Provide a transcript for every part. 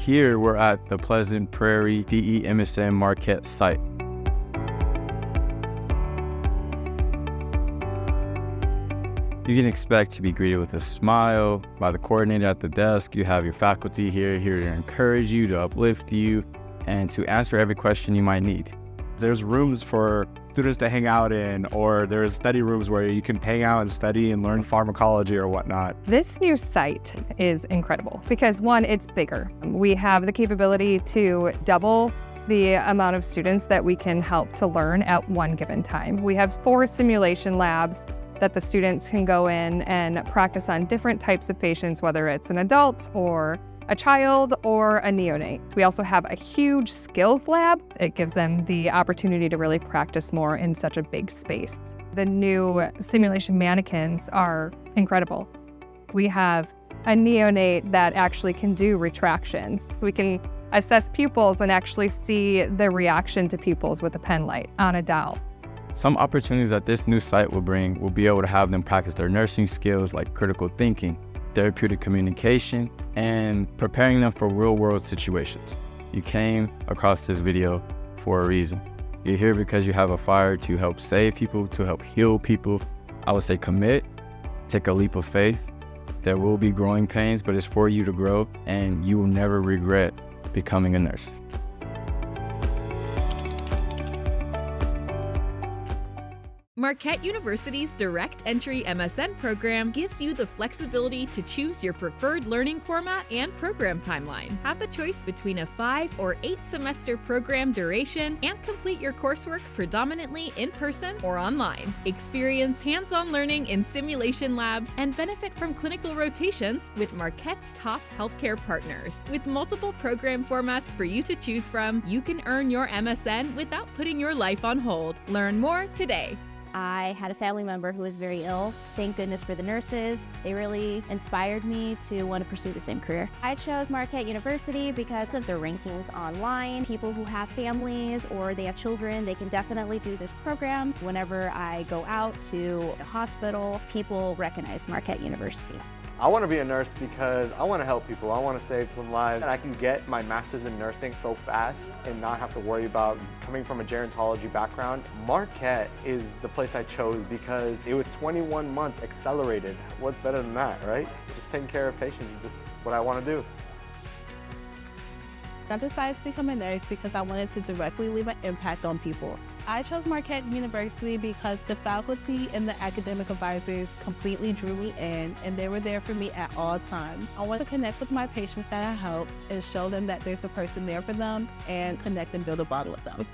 Here we're at the Pleasant Prairie DE-MSN Marquette site. You can expect to be greeted with a smile by the coordinator at the desk. You have your faculty here to encourage you, to uplift you, and to answer every question you might need. There's rooms for students to hang out in, or there's study rooms where you can hang out and study and learn pharmacology or whatnot. This new site is incredible because one, it's bigger. We have the capability to double the amount of students that we can help to learn at one given time. We have 4 simulation labs that the students can go in and practice on different types of patients, whether it's an adult or a child or a neonate. We also have a huge skills lab. It gives them the opportunity to really practice more in such a big space. The new simulation mannequins are incredible. We have a neonate that actually can do retractions. We can assess pupils and actually see the reaction to pupils with a pen light on a doll. Some opportunities that this new site will bring will be able to have them practice their nursing skills like critical thinking, therapeutic communication, and preparing them for real-world situations. You came across this video for a reason. You're here because you have a fire to help save people, to help heal people. I would say commit, take a leap of faith. There will be growing pains, but it's for you to grow, and you will never regret becoming a nurse. Marquette University's Direct Entry MSN program gives you the flexibility to choose your preferred learning format and program timeline. Have the choice between a 5 or 8 semester program duration and complete your coursework predominantly in person or online. Experience hands-on learning in simulation labs and benefit from clinical rotations with Marquette's top healthcare partners. With multiple program formats for you to choose from, you can earn your MSN without putting your life on hold. Learn more today. I had a family member who was very ill. Thank goodness for the nurses. They really inspired me to want to pursue the same career. I chose Marquette University because of the rankings online. People who have families or they have children, they can definitely do this program. Whenever I go out to a hospital, people recognize Marquette University. I want to be a nurse because I want to help people. I want to save some lives. And I can get my master's in nursing so fast and not have to worry about coming from a gerontology background. Marquette is the place I chose because it was 21 months accelerated. What's better than that, right? Just taking care of patients is just what I want to do. I decided to become a nurse because I wanted to directly leave an impact on people. I chose Marquette University because the faculty and the academic advisors completely drew me in, and they were there for me at all times. I want to connect with my patients that I help and show them that there's a person there for them and connect and build a bond with them.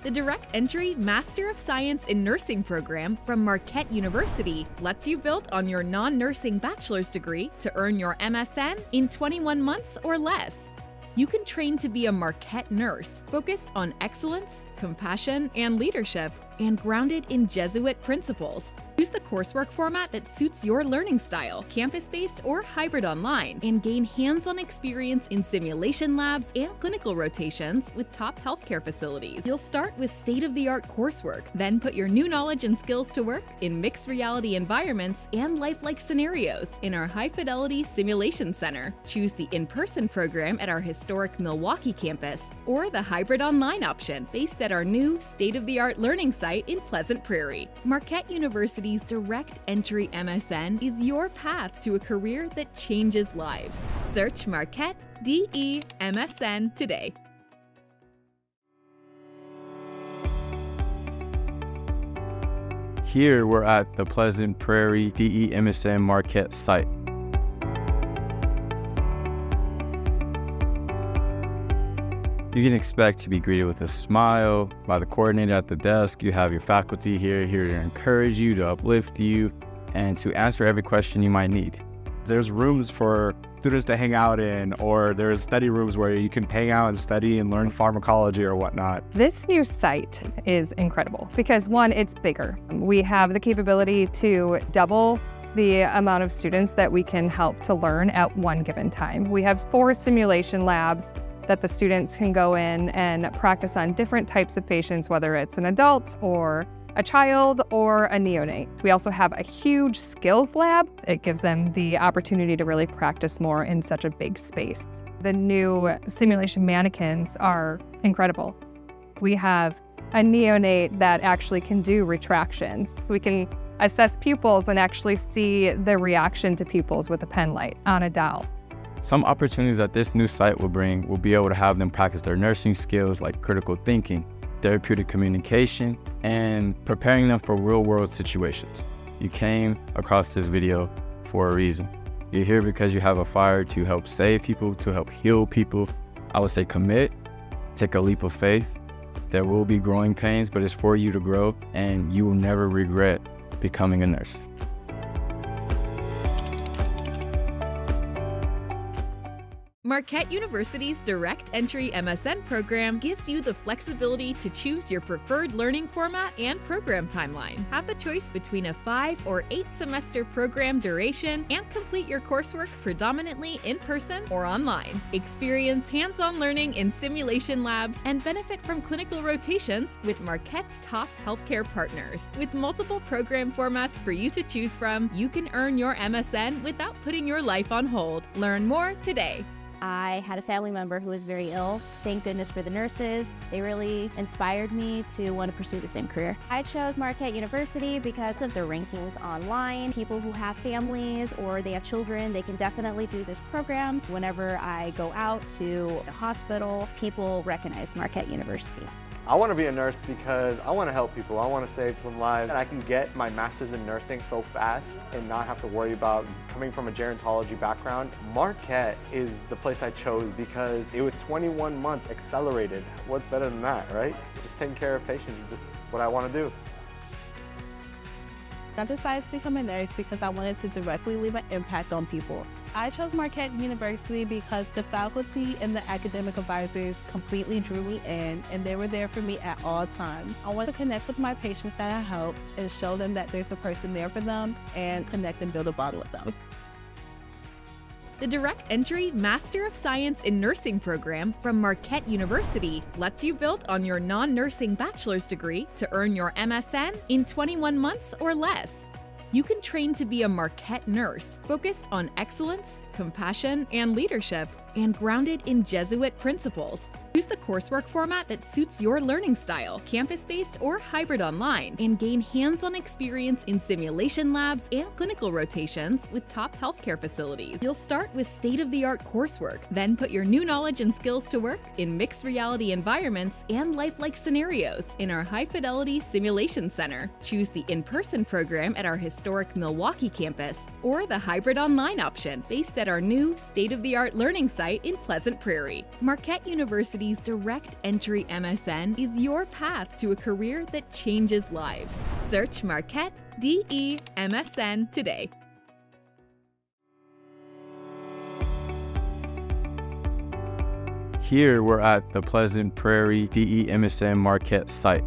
The Direct Entry Master of Science in Nursing program from Marquette University lets you build on your non-nursing bachelor's degree to earn your MSN in 21 months or less. You can train to be a Marquette nurse focused on excellence, compassion, and leadership, and grounded in Jesuit principles. Choose the coursework format that suits your learning style, campus-based or hybrid online, and gain hands-on experience in simulation labs and clinical rotations with top healthcare facilities. You'll start with state-of-the-art coursework, then put your new knowledge and skills to work in mixed reality environments and lifelike scenarios in our high-fidelity simulation center. Choose the in-person program at our historic Milwaukee campus, or the hybrid online option based at our new state-of-the-art learning site in Pleasant Prairie. Marquette University's Direct Entry MSN is your path to a career that changes lives. Search Marquette DE MSN today. Here we're at the Pleasant Prairie DE-MSN Marquette site. You can expect to be greeted with a smile by the coordinator at the desk. You have your faculty here to encourage you, to uplift you, and to answer every question you might need. There's rooms for students to hang out in, or there's study rooms where you can hang out and study and learn pharmacology or whatnot. This new site is incredible because one, it's bigger. We have the capability to double the amount of students that we can help to learn at one given time. We have 4 simulation labs that the students can go in and practice on different types of patients, whether it's an adult or a child or a neonate. We also have a huge skills lab. It gives them the opportunity to really practice more in such a big space. The new simulation mannequins are incredible. We have a neonate that actually can do retractions. We can assess pupils and actually see the reaction to pupils with a pen light on a doll. Some opportunities that this new site will bring will be able to have them practice their nursing skills like critical thinking, therapeutic communication, and preparing them for real-world situations. You came across this video for a reason. You're here because you have a fire to help save people, to help heal people. I would say commit, take a leap of faith. There will be growing pains, but it's for you to grow, and you will never regret becoming a nurse. Marquette University's direct entry MSN program gives you the flexibility to choose your preferred learning format and program timeline. Have the choice between a 5 or 8 semester program duration and complete your coursework predominantly in person or online. Experience hands-on learning in simulation labs and benefit from clinical rotations with Marquette's top healthcare partners. With multiple program formats for you to choose from, you can earn your MSN without putting your life on hold. Learn more today. I had a family member who was very ill. Thank goodness for the nurses. They really inspired me to want to pursue the same career. I chose Marquette University because of the rankings online. People who have families or they have children, they can definitely do this program. Whenever I go out to the hospital, people recognize Marquette University. I want to be a nurse because I want to help people. I want to save some lives. And I can get my master's in nursing so fast and not have to worry about coming from a gerontology background. Marquette is the place I chose because it was 21 months accelerated. What's better than that, right? Just taking care of patients is just what I want to do. I decided to become a nurse because I wanted to directly leave an impact on people. I chose Marquette University because the faculty and the academic advisors completely drew me in, and they were there for me at all times. I want to connect with my patients that I help and show them that there's a person there for them and connect and build a bond with them. The direct entry Master of Science in Nursing program from Marquette University lets you build on your non-nursing bachelor's degree to earn your MSN in 21 months or less. You can train to be a Marquette nurse focused on excellence, compassion, and leadership, and grounded in Jesuit principles. Choose the coursework format that suits your learning style, campus-based or hybrid online, and gain hands-on experience in simulation labs and clinical rotations with top healthcare facilities. You'll start with state-of-the-art coursework, then put your new knowledge and skills to work in mixed reality environments and lifelike scenarios in our high-fidelity simulation center. Choose the in-person program at our historic Milwaukee campus, or the hybrid online option based at our new state-of-the-art learning site in Pleasant Prairie. Marquette University's direct entry MSN is your path to a career that changes lives. Search Marquette DE MSN today. Here we're at the Pleasant Prairie DE MSN Marquette site.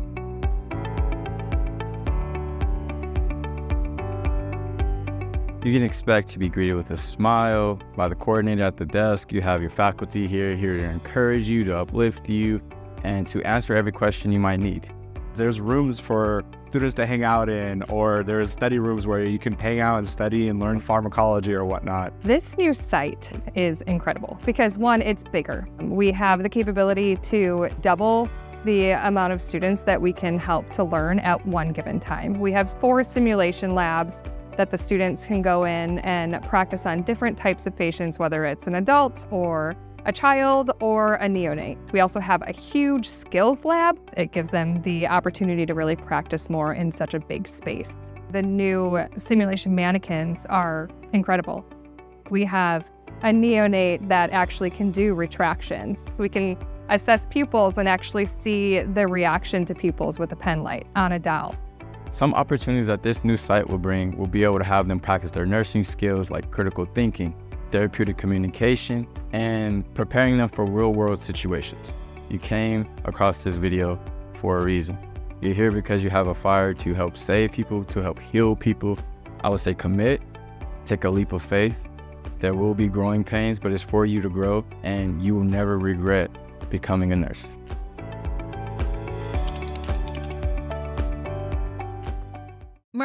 You can expect to be greeted with a smile by the coordinator at the desk. You have your faculty here to encourage you, to uplift you, and to answer every question you might need. There's rooms for students to hang out in, or there's study rooms where you can hang out and study and learn pharmacology or whatnot. This new site is incredible because one, it's bigger. We have the capability to double the amount of students that we can help to learn at one given time. We have 4 simulation labs that the students can go in and practice on different types of patients, whether it's an adult or a child or a neonate. We also have a huge skills lab. It gives them the opportunity to really practice more in such a big space. The new simulation mannequins are incredible. We have a neonate that actually can do retractions. We can assess pupils and actually see the reaction to pupils with a pen light on a doll. Some opportunities that this new site will bring will be able to have them practice their nursing skills like critical thinking, therapeutic communication, and preparing them for real-world situations. You came across this video for a reason. You're here because you have a fire to help save people, to help heal people. I would say commit, take a leap of faith. There will be growing pains, but it's for you to grow, and you will never regret becoming a nurse.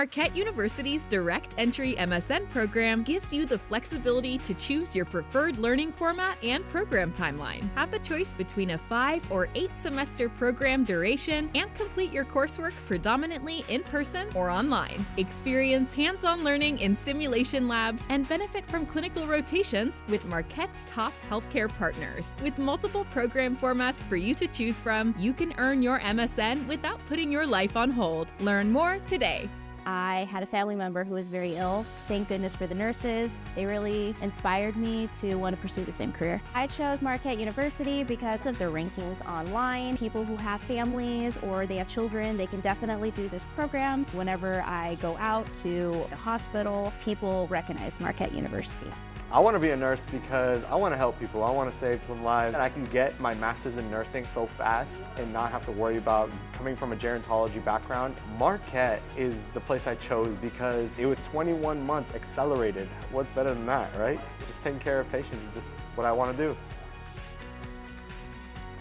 Marquette University's direct entry MSN program gives you the flexibility to choose your preferred learning format and program timeline. Have the choice between a 5 or 8 semester program duration and complete your coursework predominantly in person or online. Experience hands-on learning in simulation labs and benefit from clinical rotations with Marquette's top healthcare partners. With multiple program formats for you to choose from, you can earn your MSN without putting your life on hold. Learn more today. I had a family member who was very ill. Thank goodness for the nurses. They really inspired me to want to pursue the same career. I chose Marquette University because of their rankings online. People who have families or they have children, they can definitely do this program. Whenever I go out to the hospital, people recognize Marquette University. I want to be a nurse because I want to help people. I want to save some lives. And I can get my master's in nursing so fast and not have to worry about coming from a gerontology background. Marquette is the place I chose because it was 21 months accelerated. What's better than that, right? Just taking care of patients is just what I want to do.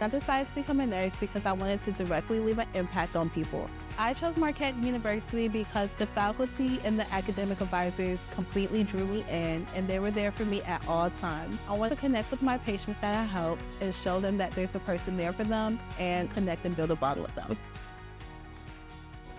I decided to become a nurse because I wanted to directly leave an impact on people. I chose Marquette University because the faculty and the academic advisors completely drew me in, and they were there for me at all times. I want to connect with my patients that I help and show them that there's a person there for them and connect and build a bond with them.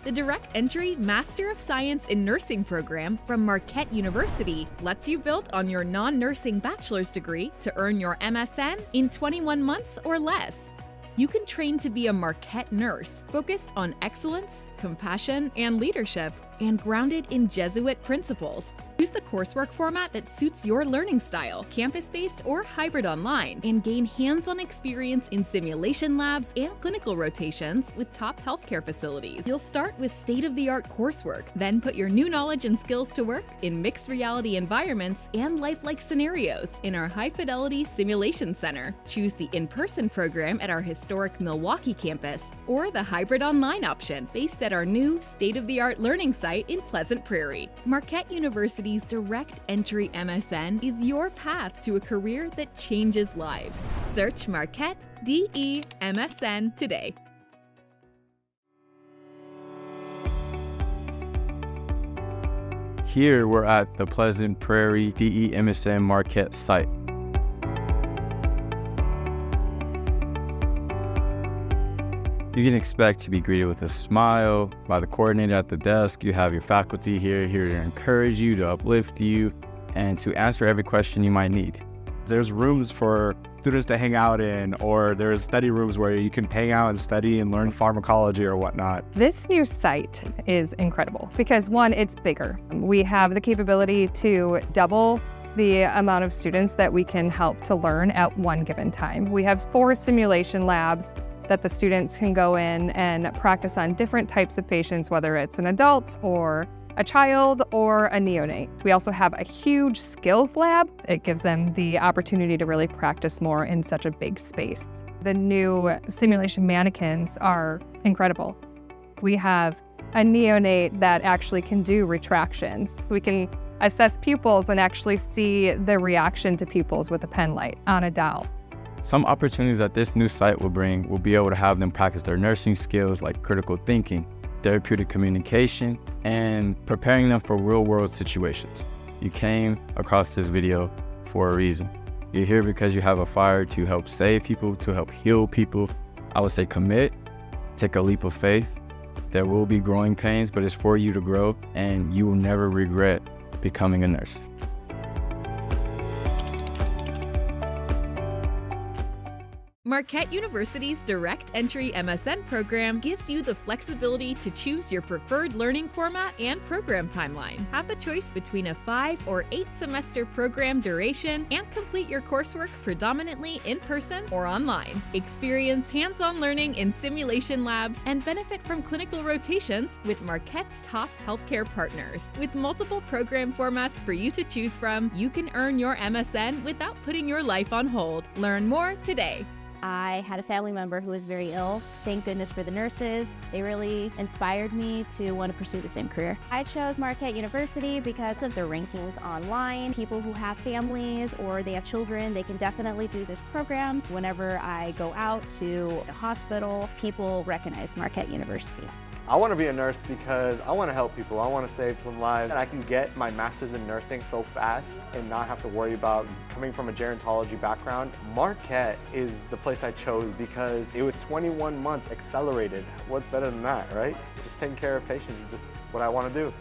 The direct entry Master of Science in Nursing program from Marquette University lets you build on your non-nursing bachelor's degree to earn your MSN in 21 months or less. You can train to be a Marquette nurse focused on excellence, compassion, and leadership, and grounded in Jesuit principles. Choose the coursework format that suits your learning style, campus-based or hybrid online, and gain hands-on experience in simulation labs and clinical rotations with top healthcare facilities. You'll start with state-of-the-art coursework, then put your new knowledge and skills to work in mixed reality environments and lifelike scenarios in our high-fidelity simulation center. Choose the in-person program at our historic Milwaukee campus or the hybrid online option based at our new state-of-the-art learning site in Pleasant Prairie. Marquette University's direct entry MSN is your path to a career that changes lives. Search Marquette DE MSN today. Here we're at the Pleasant Prairie DE MSN Marquette site. You can expect to be greeted with a smile by the coordinator at the desk. You have your faculty here to encourage you, to uplift you, and to answer every question you might need. There's rooms for students to hang out in, or there's study rooms where you can hang out and study and learn pharmacology or whatnot. This new site is incredible because one, it's bigger. We have the capability to double the amount of students that we can help to learn at one given time. We have 4 simulation labs that the students can go in and practice on different types of patients, whether it's an adult or a child or a neonate. We also have a huge skills lab. It gives them the opportunity to really practice more in such a big space. The new simulation mannequins are incredible. We have a neonate that actually can do retractions. We can assess pupils and actually see the reaction to pupils with a pen light on a doll. Some opportunities that this new site will bring will be able to have them practice their nursing skills like critical thinking, therapeutic communication, and preparing them for real-world situations. You came across this video for a reason. You're here because you have a fire to help save people, to help heal people. I would say commit, take a leap of faith. There will be growing pains, but it's for you to grow, and you will never regret becoming a nurse. Marquette University's direct entry MSN program gives you the flexibility to choose your preferred learning format and program timeline. Have the choice between a 5 or 8 semester program duration and complete your coursework predominantly in person or online. Experience hands-on learning in simulation labs and benefit from clinical rotations with Marquette's top healthcare partners. With multiple program formats for you to choose from, you can earn your MSN without putting your life on hold. Learn more today. I had a family member who was very ill. Thank goodness for the nurses. They really inspired me to want to pursue the same career. I chose Marquette University because of their rankings online. People who have families or they have children, they can definitely do this program. Whenever I go out to a hospital, people recognize Marquette University. I want to be a nurse because I want to help people. I want to save some lives. And I can get my master's in nursing so fast and not have to worry about coming from a gerontology background. Marquette is the place I chose because it was 21 months accelerated. What's better than that, right? Just taking care of patients is just what I want to do.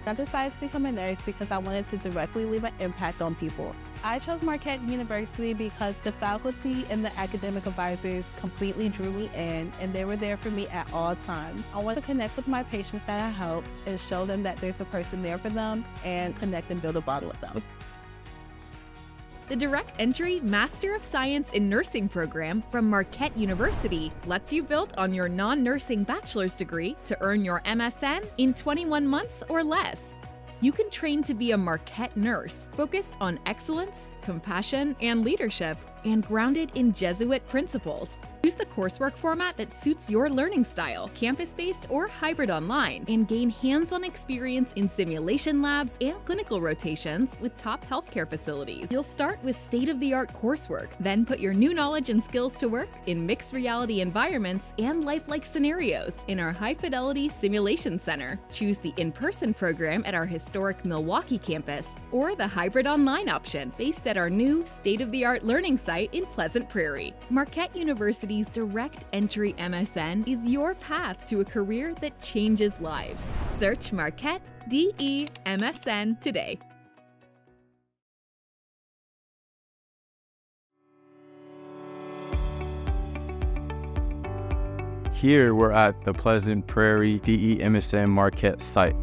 I decided to become a nurse because I wanted to directly leave an impact on people. I chose Marquette University because the faculty and the academic advisors completely drew me in, and they were there for me at all times. I want to connect with my patients that I help and show them that there's a person there for them and connect and build a bond with them. The direct entry Master of Science in Nursing program from Marquette University lets you build on your non-nursing bachelor's degree to earn your MSN in 21 months or less. You can train to be a Marquette nurse focused on excellence, compassion, and leadership, and grounded in Jesuit principles. Choose the coursework format that suits your learning style, campus-based or hybrid online, and gain hands-on experience in simulation labs and clinical rotations with top healthcare facilities. You'll start with state-of-the-art coursework, then put your new knowledge and skills to work in mixed reality environments and lifelike scenarios in our high-fidelity simulation center. Choose the in-person program at our historic Milwaukee campus or the hybrid online option based at our new state-of-the-art learning site in Pleasant Prairie. Marquette University's direct entry MSN is your path to a career that changes lives. Search Marquette DE MSN today. Here we're at the Pleasant Prairie DE MSN Marquette site.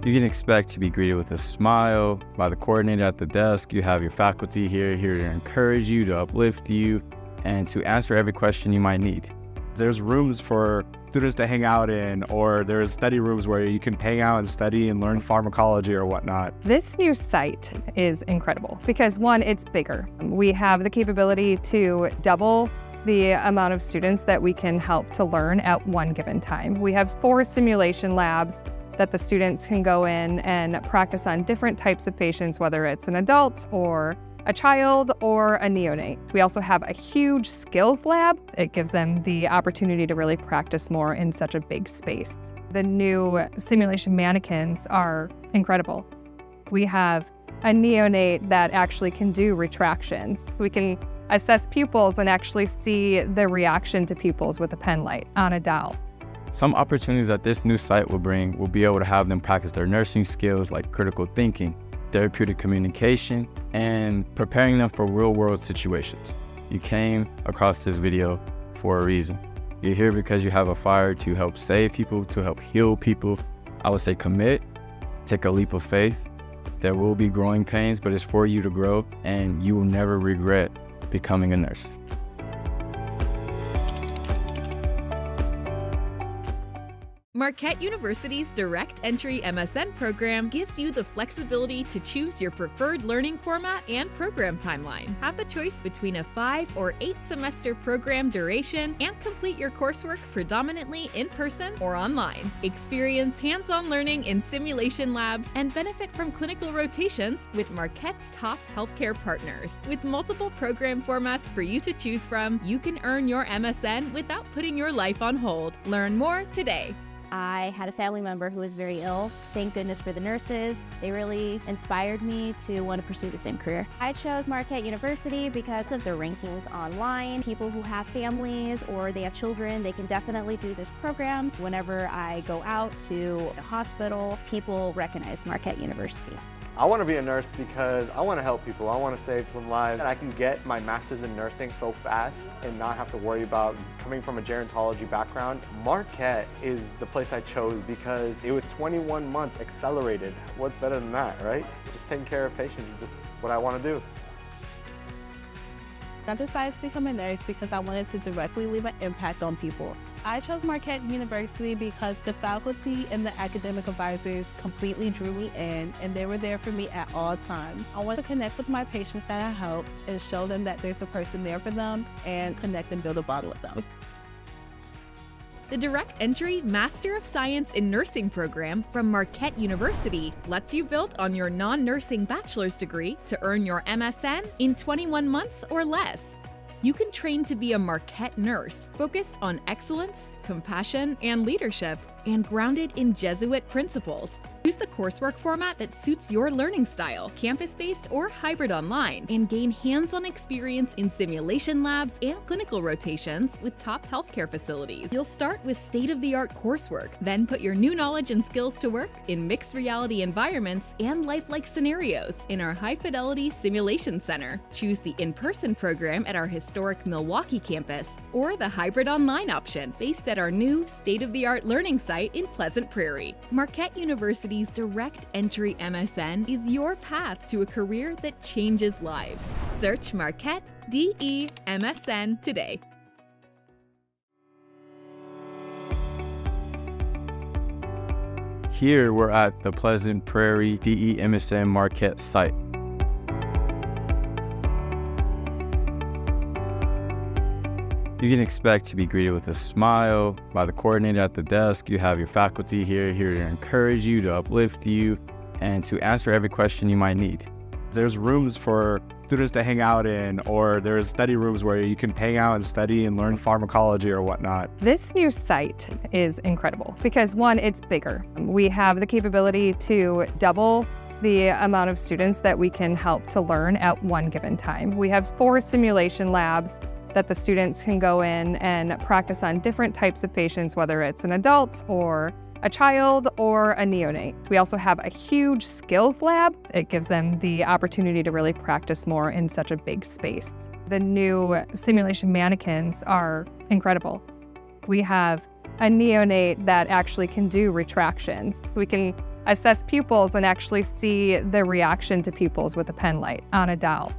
You can expect to be greeted with a smile by the coordinator at the desk. You have your faculty here to encourage you, to uplift you, and to answer every question you might need. There's rooms for students to hang out in, or there's study rooms where you can hang out and study and learn pharmacology or whatnot. This new site is incredible because one, it's bigger. We have the capability to double the amount of students that we can help to learn at one given time. We have 4 simulation labs that the students can go in and practice on different types of patients, whether it's an adult or a child or a neonate. We also have a huge skills lab. It gives them the opportunity to really practice more in such a big space. The new simulation mannequins are incredible. We have a neonate that actually can do retractions. We can assess pupils and actually see the reaction to pupils with a pen light on a doll. Some opportunities that this new site will bring will be able to have them practice their nursing skills like critical thinking, therapeutic communication, and preparing them for real-world situations. You came across this video for a reason. You're here because you have a fire to help save people, to help heal people. I would say commit, take a leap of faith. There will be growing pains, but it's for you to grow, and you will never regret becoming a nurse. Marquette University's direct entry MSN program gives you the flexibility to choose your preferred learning format and program timeline. Have the choice between a 5 or 8 semester program duration and complete your coursework predominantly in person or online. Experience hands-on learning in simulation labs and benefit from clinical rotations with Marquette's top healthcare partners. With multiple program formats for you to choose from, you can earn your MSN without putting your life on hold. Learn more today. I had a family member who was very ill. Thank goodness for the nurses. They really inspired me to want to pursue the same career. I chose Marquette University because of the rankings online. People who have families or they have children, they can definitely do this program. Whenever I go out to a hospital, people recognize Marquette University. I want to be a nurse because I want to help people. I want to save some lives. And I can get my master's in nursing so fast and not have to worry about coming from a gerontology background. Marquette is the place I chose because it was 21 months accelerated. What's better than that, right? Just taking care of patients is just what I want to do. I decided to become a nurse because I wanted to directly leave an impact on people. I chose Marquette University because the faculty and the academic advisors completely drew me in, and they were there for me at all times. I want to connect with my patients that I help and show them that there's a person there for them and connect and build a bond with them. The direct entry Master of Science in Nursing program from Marquette University lets you build on your non-nursing bachelor's degree to earn your MSN in 21 months or less. You can train to be a Marquette nurse focused on excellence, compassion, and leadership, and grounded in Jesuit principles. Choose the coursework format that suits your learning style, campus-based or hybrid online, and gain hands-on experience in simulation labs and clinical rotations with top healthcare facilities. You'll start with state-of-the-art coursework, then put your new knowledge and skills to work in mixed reality environments and lifelike scenarios in our high-fidelity simulation center. Choose the in-person program at our historic Milwaukee campus or the hybrid online option based at our new state-of-the-art learning site in Pleasant Prairie. Marquette University's direct entry MSN is your path to a career that changes lives. Search Marquette DE MSN today. Here we're at the Pleasant Prairie DE MSN Marquette site. You can expect to be greeted with a smile by the coordinator at the desk. You have your faculty here to encourage you, to uplift you, and to answer every question you might need. There's rooms for students to hang out in, or there's study rooms where you can hang out and study and learn pharmacology or whatnot. This new site is incredible because one, it's bigger. We have the capability to double the amount of students that we can help to learn at one given time. We have 4 simulation labs that the students can go in and practice on different types of patients, whether it's an adult or a child or a neonate. We also have a huge skills lab. It gives them the opportunity to really practice more in such a big space. The new simulation mannequins are incredible. We have a neonate that actually can do retractions. We can assess pupils and actually see the reaction to pupils with a pen light on a doll.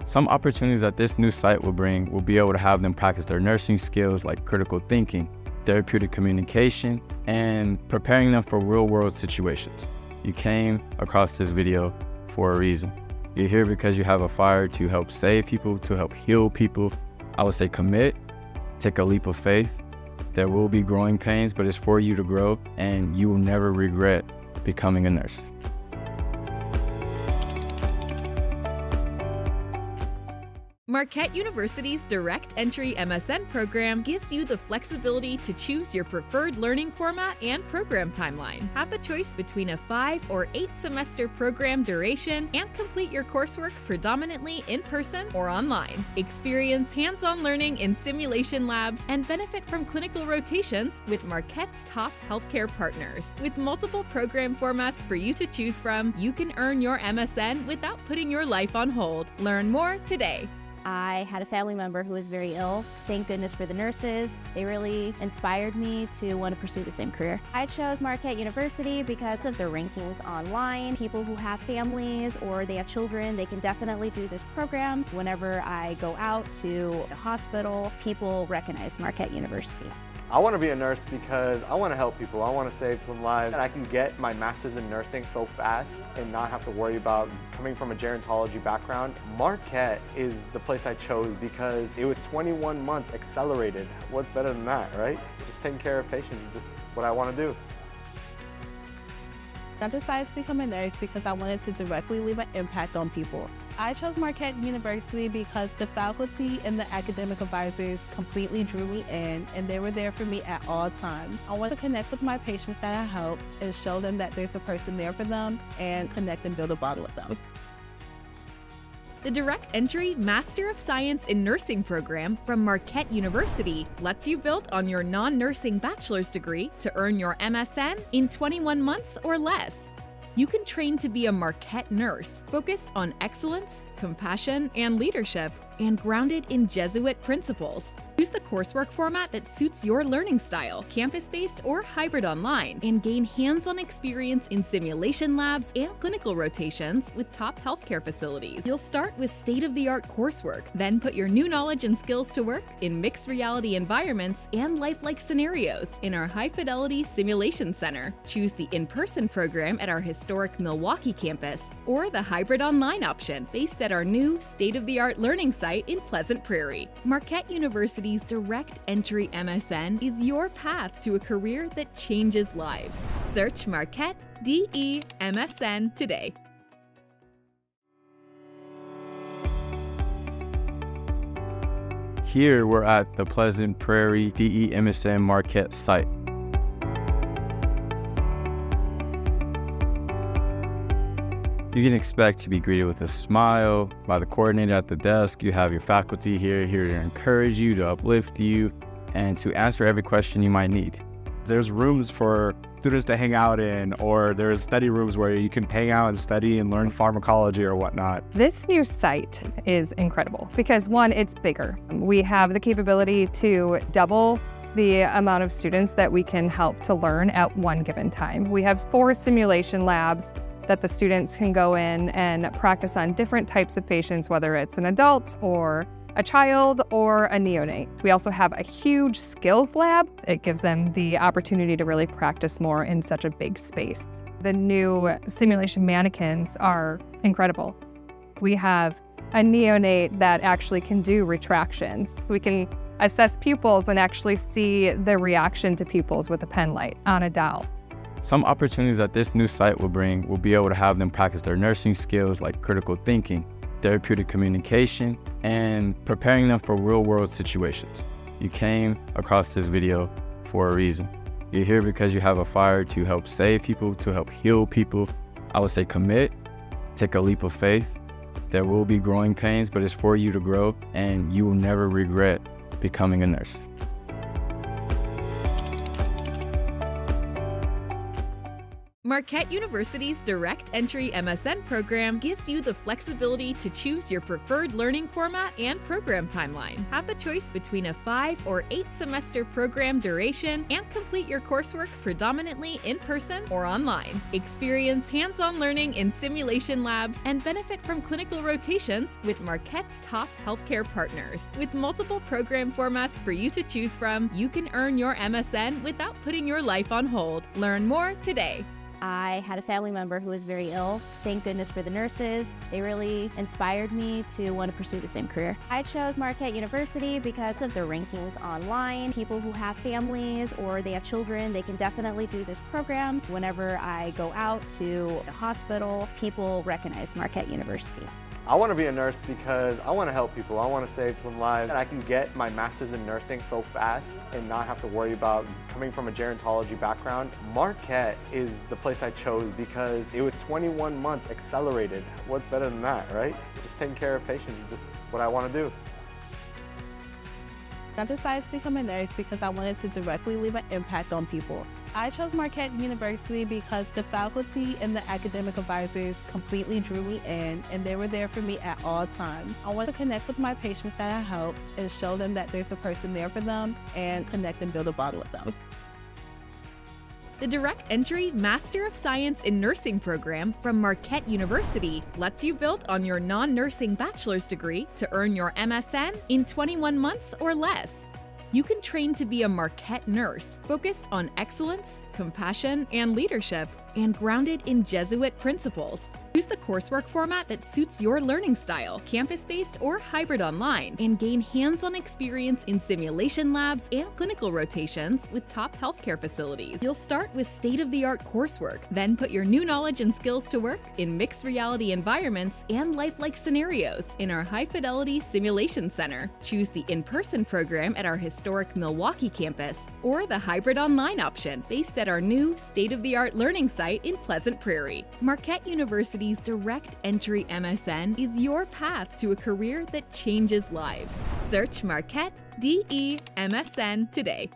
Some opportunities that this new site will bring will be able to have them practice their nursing skills like critical thinking, therapeutic communication, and preparing them for real-world situations. You came across this video for a reason. You're here because you have a fire to help save people, to help heal people. I would say commit, take a leap of faith. There will be growing pains, but it's for you to grow, and you will never regret becoming a nurse. Marquette University's direct entry MSN program gives you the flexibility to choose your preferred learning format and program timeline. Have the choice between a 5 or 8 semester program duration and complete your coursework predominantly in person or online. Experience hands-on learning in simulation labs and benefit from clinical rotations with Marquette's top healthcare partners. With multiple program formats for you to choose from, you can earn your MSN without putting your life on hold. Learn more today. I had a family member who was very ill. Thank goodness for the nurses. They really inspired me to want to pursue the same career. I chose Marquette University because of their rankings online. People who have families or they have children, they can definitely do this program. Whenever I go out to a hospital, people recognize Marquette University. I want to be a nurse because I want to help people. I want to save some lives. And I can get my master's in nursing so fast and not have to worry about coming from a gerontology background. Marquette is the place I chose because it was 21 months accelerated. What's better than that, right? Just taking care of patients is just what I want to do. I decided to become a nurse because I wanted to directly leave an impact on people. I chose Marquette University because the faculty and the academic advisors completely drew me in, and they were there for me at all times. I want to connect with my patients that I help and show them that there's a person there for them and connect and build a bond with them. The direct entry Master of Science in Nursing program from Marquette University lets you build on your non-nursing bachelor's degree to earn your MSN in 21 months or less. You can train to be a Marquette nurse focused on excellence, compassion, and leadership, and grounded in Jesuit principles. Choose the coursework format that suits your learning style, campus-based or hybrid online, and gain hands-on experience in simulation labs and clinical rotations with top healthcare facilities. You'll start with state-of-the-art coursework, then put your new knowledge and skills to work in mixed reality environments and lifelike scenarios in our high-fidelity simulation center. Choose the in-person program at our historic Milwaukee campus or the hybrid online option based at at our new state-of-the-art learning site in Pleasant Prairie. Marquette University's direct entry MSN is your path to a career that changes lives. Search Marquette DE MSN today. Here we're at the Pleasant Prairie DE MSN Marquette site. You can expect to be greeted with a smile by the coordinator at the desk. You have your faculty here to encourage you, to uplift you, and to answer every question you might need. There's rooms for students to hang out in, or there's study rooms where you can hang out and study and learn pharmacology or whatnot. This new site is incredible because one, it's bigger. We have the capability to double the amount of students that we can help to learn at one given time. We have 4 simulation labs that the students can go in and practice on different types of patients, whether it's an adult or a child or a neonate. We also have a huge skills lab. It gives them the opportunity to really practice more in such a big space. The new simulation mannequins are incredible. We have a neonate that actually can do retractions. We can assess pupils and actually see the reaction to pupils with a pen light on a doll. Some opportunities that this new site will bring will be able to have them practice their nursing skills like critical thinking, therapeutic communication, and preparing them for real-world situations. You came across this video for a reason. You're here because you have a fire to help save people, to help heal people. I would say commit, take a leap of faith. There will be growing pains, but it's for you to grow, and you will never regret becoming a nurse. Marquette University's direct entry MSN program gives you the flexibility to choose your preferred learning format and program timeline. Have the choice between a 5 or 8 semester program duration and complete your coursework predominantly in person or online. Experience hands-on learning in simulation labs and benefit from clinical rotations with Marquette's top healthcare partners. With multiple program formats for you to choose from, you can earn your MSN without putting your life on hold. Learn more today. I had a family member who was very ill. Thank goodness for the nurses. They really inspired me to want to pursue the same career. I chose Marquette University because of the rankings online. People who have families or they have children, they can definitely do this program. Whenever I go out to a hospital, people recognize Marquette University. I want to be a nurse because I want to help people. I want to save some lives. And I can get my master's in nursing so fast and not have to worry about coming from a gerontology background. Marquette is the place I chose because it was 21 months accelerated. What's better than that, right? Just taking care of patients is just what I want to do. I decided to become a nurse because I wanted to directly leave an impact on people. I chose Marquette University because the faculty and the academic advisors completely drew me in, and they were there for me at all times. I want to connect with my patients that I help and show them that there's a person there for them and connect and build a bond with them. The direct entry Master of Science in Nursing program from Marquette University lets you build on your non-nursing bachelor's degree to earn your MSN in 21 months or less. You can train to be a Marquette nurse focused on excellence, compassion, and leadership, and grounded in Jesuit principles. Choose the coursework format that suits your learning style, campus-based or hybrid online, and gain hands-on experience in simulation labs and clinical rotations with top healthcare facilities. You'll start with state-of-the-art coursework, then put your new knowledge and skills to work in mixed reality environments and lifelike scenarios in our high-fidelity simulation center. Choose the in-person program at our historic Milwaukee campus or the hybrid online option based at our new state-of-the-art learning site in Pleasant Prairie. Marquette University's direct entry MSN is your path to a career that changes lives. Search Marquette DE MSN today.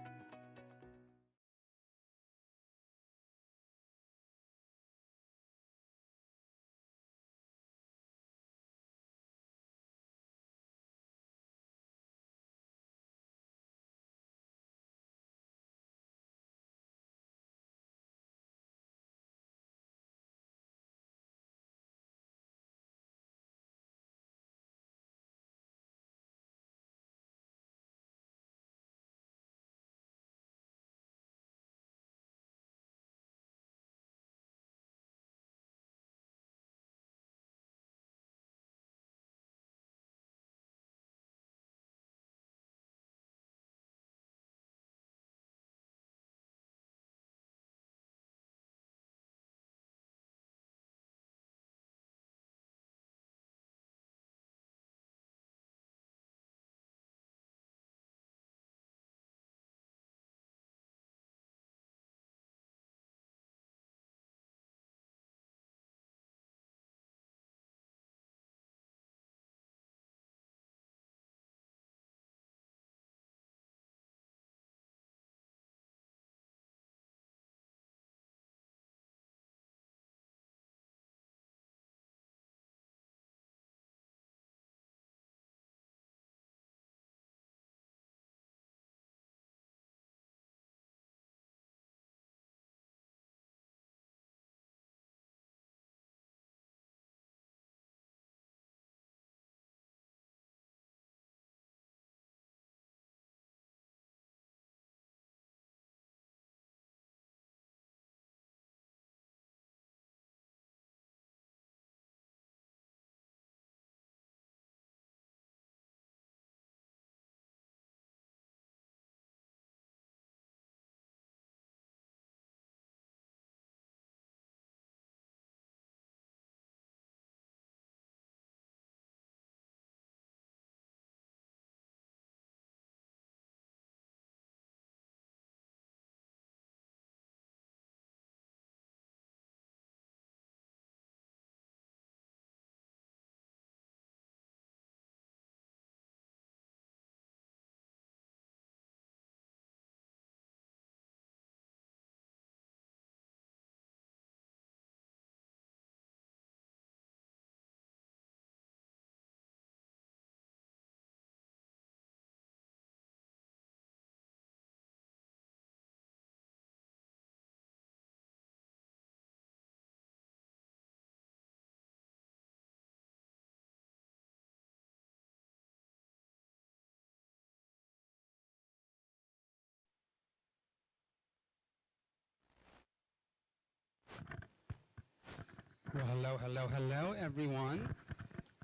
Well, hello, hello, hello, everyone.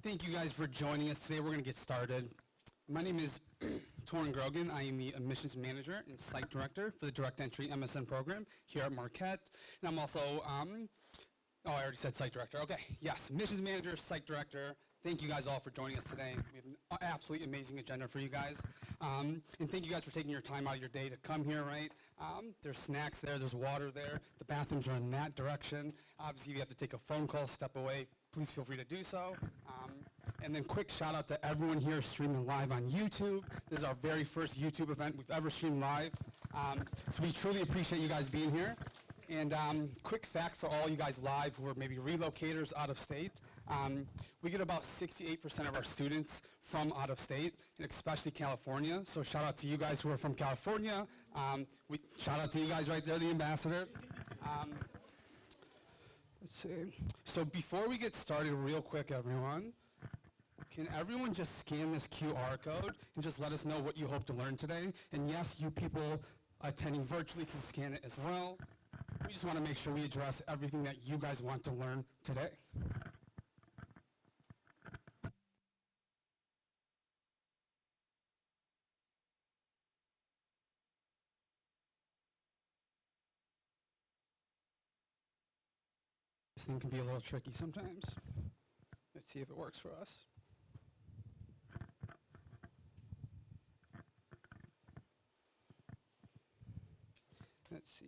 Thank you guys for joining us today. We're going to get started. My name is Torrin Grogan. I am the admissions manager and site director for the direct entry MSN program here at Marquette. And I'm also, I already said site director. Okay, yes, admissions manager, site director. Thank you guys all for joining us today. We have an absolutely amazing agenda for you guys. And thank you guys for taking your time out of your day to come here, right? There's snacks there, there's water there. The bathrooms are in that direction. Obviously, if you have to take a phone call, step away, please feel free to do so. And then quick shout out to everyone here streaming live on YouTube. This is our very first YouTube event we've ever streamed live. So we truly appreciate you guys being here. And quick fact for all you guys live who are maybe relocators out of state, we get about 68% of our students from out of state, and especially California. So shout out to you guys who are from California. Shout out to you guys right there, the ambassadors. Let's see. So before we get started real quick, everyone, can everyone just scan this QR code and just let us know what you hope to learn today? And yes, you people attending virtually can scan it as well. We just want to make sure we address everything that you guys want to learn today. This thing can be a little tricky sometimes. Let's see if it works for us. Let's see.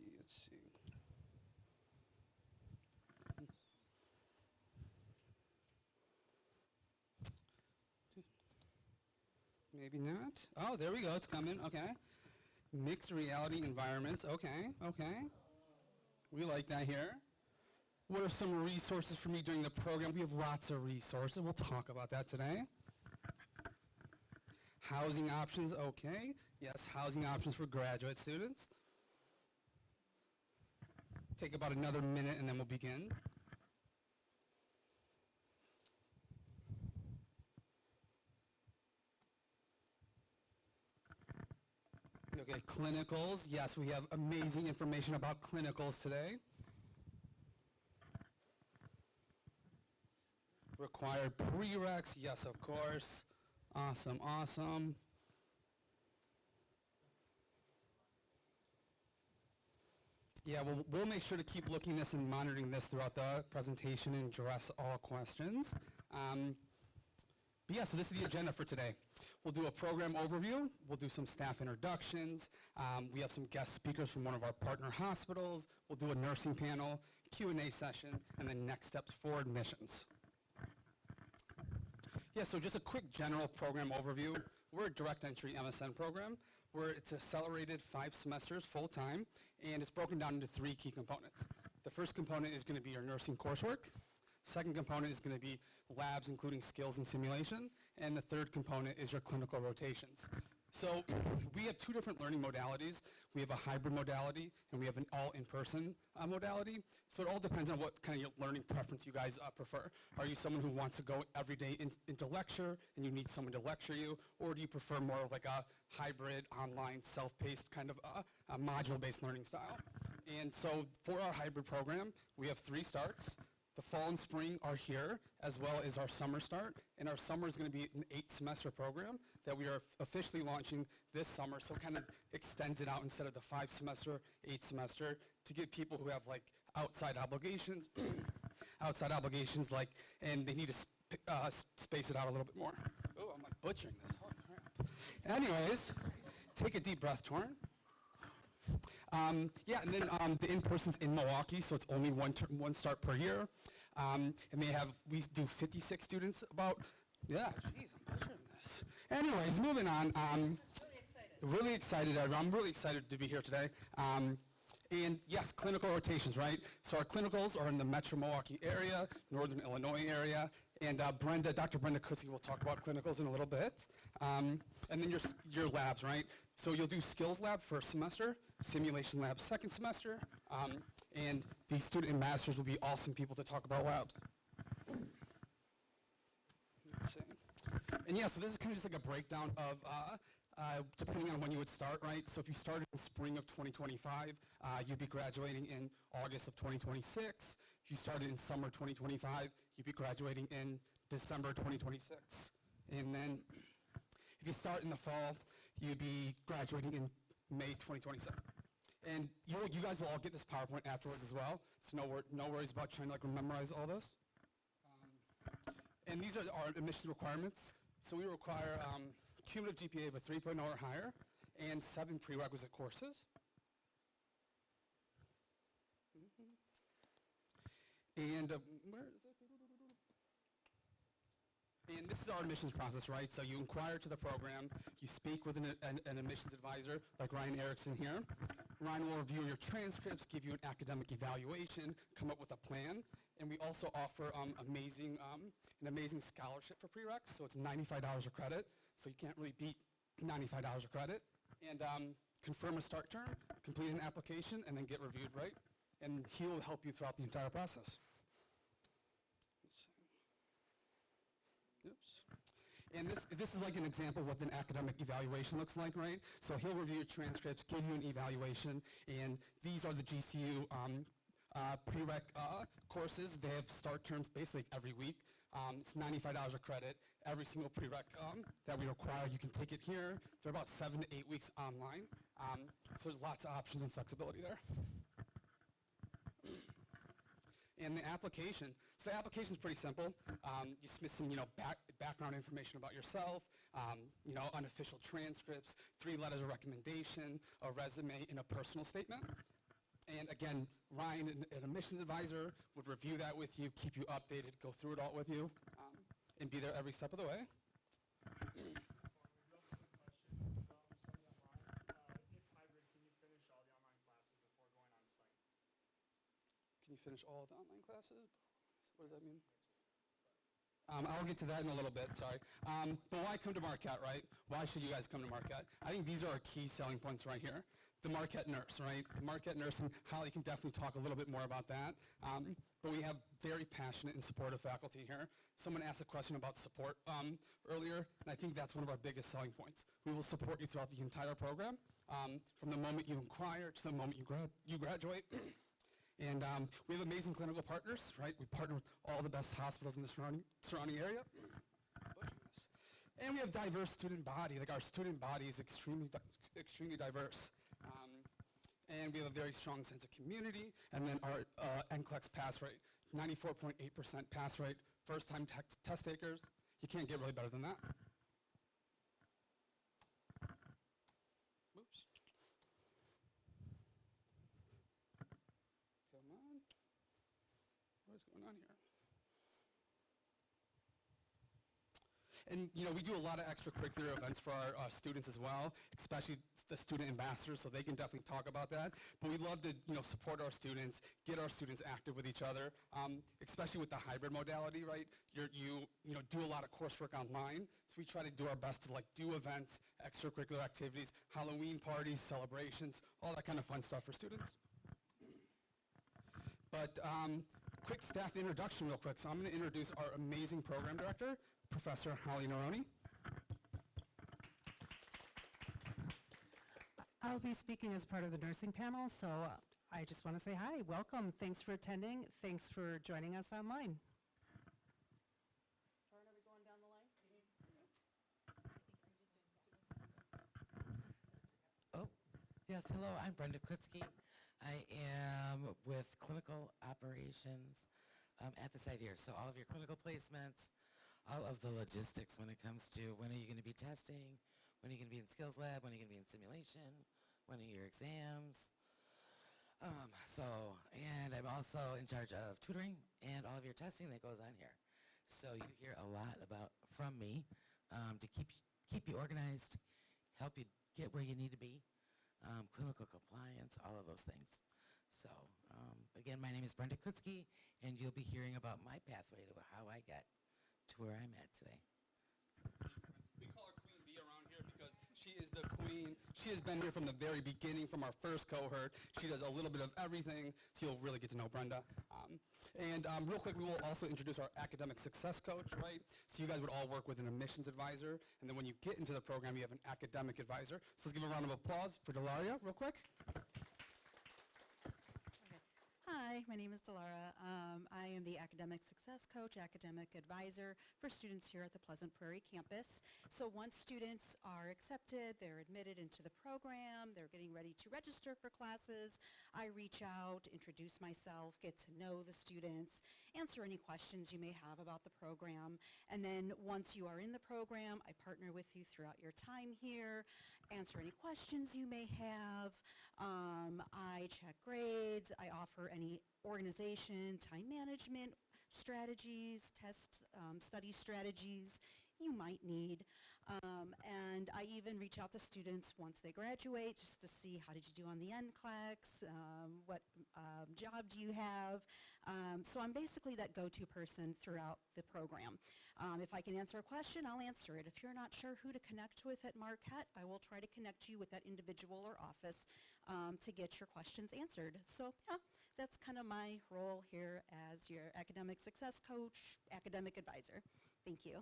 Maybe not. Oh, there we go. It's coming. Okay. Mixed reality environments. Okay. We like that here. What are some resources for me during the program? We have lots of resources. We'll talk about that today. Housing options. Okay. Yes, housing options for graduate students. Take about another minute and then we'll begin. Okay, clinicals. Yes, we have amazing information about clinicals today. Required prereqs. Yes, of course. Awesome. Yeah, we'll make sure to keep looking this and monitoring this throughout the presentation and address all questions. But yeah, so this is the agenda for today. We'll do a program overview. We'll do some staff introductions. We have some guest speakers from one of our partner hospitals. We'll do a nursing panel, Q&A session, and then next steps for admissions. Yeah, so just a quick general program overview. We're a direct entry MSN program where it's accelerated 5 semesters full-time, and it's broken down into 3 key components. The first component is going to be your nursing coursework. Second component is going to be labs, including skills and simulation. And the third component is your clinical rotations. So we have 2 different learning modalities. We have a hybrid modality, and we have an all-in-person modality. So it all depends on what kind of learning preference you guys prefer. Are you someone who wants to go every day into lecture, and you need someone to lecture you? Or do you prefer more of like a hybrid, online, self-paced kind of a module-based learning style? And so for our hybrid program, we have 3 starts. The fall and spring are here, as well as our summer start. And our summer is going to be an 8-semester program that we are officially launching this summer. So it kind of extends it out instead of the 5-semester, 8-semester to give people who have like outside obligations, like, and they need to space it out a little bit more. Oh, I'm like butchering this. Holy crap. Anyways, take a deep breath, Torrin. Yeah, and then the in-person's in Milwaukee, so it's only one start per year. And we do 56 students about, yeah, geez, I'm butchering this. Anyways, moving on. Really excited. I'm really excited to be here today. And yes, clinical rotations, right? So our clinicals are in the Metro Milwaukee area, Northern Illinois area, and Dr. Brenda Kutsky will talk about clinicals in a little bit. And then your labs, right? So you'll do skills lab first semester, simulation lab second semester, and these student ambassadors will be awesome people to talk about labs. And yeah, so this is kind of just like a breakdown of depending on when you would start, right? So if you started in spring of 2025, you'd be graduating in August of 2026. If you started in summer 2025, you'd be graduating in December 2026. And then if you start in the fall, you'd be graduating in May 2027. And you guys will all get this PowerPoint afterwards as well, so no worries about trying to like memorize all this. And these are our admissions requirements. So we require cumulative GPA of a 3.0 or higher and 7 prerequisite courses. And where is it? And this is our admissions process, right? So you inquire to the program, you speak with an admissions advisor like Ryan Erickson here. Ryan will review your transcripts, give you an academic evaluation, come up with a plan, and we also offer an amazing scholarship for prereqs, so it's $95 a credit, so you can't really beat $95 a credit. And confirm a start term, complete an application, and then get reviewed, right? And he will help you throughout the entire process. Oops. And this is like an example of what an academic evaluation looks like, right? So he'll review your transcripts, give you an evaluation, and these are the GCU prereq courses. They have start terms basically every week. It's $95 a credit. Every single prereq that we require, you can take it here. They're about 7 to 8 weeks online. So there's lots of options and flexibility there. And the application. So the application is pretty simple. You submit some, background information about yourself, unofficial transcripts, 3 letters of recommendation, a resume, and a personal statement. And again, Ryan, an admissions advisor, would review that with you, keep you updated, go through it all with you, and be there every step of the way. Can you finish all the online classes? What does that mean? I'll get to that in a little bit, sorry. But why come to Marquette, right? Why should you guys come to Marquette? I think these are our key selling points right here. The Marquette nurse, right? The Marquette nurse, and Holly can definitely talk a little bit more about that. But we have very passionate and supportive faculty here. Someone asked a question about support earlier, and I think that's one of our biggest selling points. We will support you throughout the entire program, from the moment you inquire to the moment you graduate. And we have amazing clinical partners, right? We partner with all the best hospitals in the surrounding area. And we have diverse student body. Like our student body is extremely diverse. And we have a very strong sense of community. And then our NCLEX pass rate, 94.8% pass rate. First-time test takers. You can't get really better than that. Oops. Come on. What is going on here? And we do a lot of extracurricular events for our students as well, especially the student ambassadors, so they can definitely talk about that. But we love to support our students, get our students active with each other, especially with the hybrid modality, right? You do a lot of coursework online, so we try to do our best to do events, extracurricular activities, Halloween parties, celebrations, all that kind of fun stuff for students. But quick staff introduction real quick. So I'm going to introduce our amazing program director, Professor Holly Neroni. I'll be speaking as part of the nursing panel, so I just want to say hi, welcome. Thanks for attending. Thanks for joining us online. Turn, are we going down the line? Oh, yes, hello, I'm Brenda Kutzke. I am with clinical operations at the site here. So all of your clinical placements, all of the logistics when it comes to when are you going to be testing, when are you going to be in skills lab, when are you going to be in simulation, when are your exams. And I'm also in charge of tutoring and all of your testing that goes on here. So you hear a lot from me to keep you organized, help you get where you need to be. Clinical compliance, all of those things. So, again, my name is Brenda Kutzke, and you'll be hearing about my pathway to how I got to where I'm at today. We call her Queen Bee around here because She is the queen. She has been here from the very beginning, from our first cohort. She does a little bit of everything, so you'll really get to know Brenda. Real quick, we will also introduce our academic success coach, right? So you guys would all work with an admissions advisor, and then when you get into the program, you have an academic advisor. So let's give a round of applause for Delaria, real quick. Hi, my name is Delara. I am the academic success coach, academic advisor for students here at the Pleasant Prairie campus. So once students are accepted, they're admitted into the program, they're getting ready to register for classes, I reach out, introduce myself, get to know the students, answer any questions you may have about the program. And then once you are in the program, I partner with you throughout your time here, answer any questions you may have. I check grades, I offer any organization, time management strategies, tests, study strategies you might need. And I even reach out to students once they graduate just to see how did you do on the NCLEX, what job do you have. So I'm basically that go-to person throughout the program. If I can answer a question, I'll answer it. If you're not sure who to connect with at Marquette, I will try to connect you with that individual or office to get your questions answered. So yeah, that's kind of my role here as your academic success coach, academic advisor. Thank you.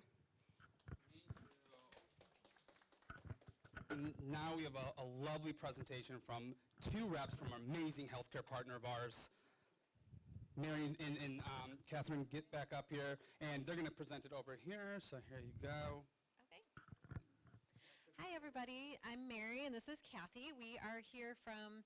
And now we have a lovely presentation from two reps from an amazing healthcare partner of ours. Mary and Catherine, get back up here, and they're going to present it over here. So here you go. Okay. Hi, everybody. I'm Mary, and this is Kathy. We are here from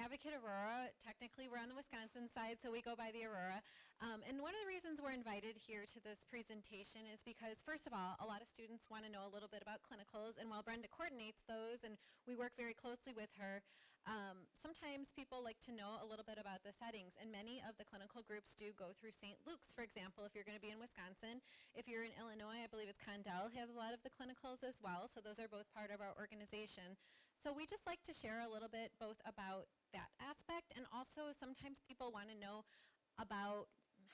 Advocate Aurora. Technically, we're on the Wisconsin side, so we go by the Aurora. And one of the reasons we're invited here to this presentation is because, first of all, a lot of students want to know a little bit about clinicals, and while Brenda coordinates those, and we work very closely with her, sometimes people like to know a little bit about the settings, and many of the clinical groups do go through St. Luke's, for example, if you're going to be in Wisconsin. If you're in Illinois, I believe it's Condell has a lot of the clinicals as well, so those are both part of our organization. So we just like to share a little bit both about that aspect, and also sometimes people want to know about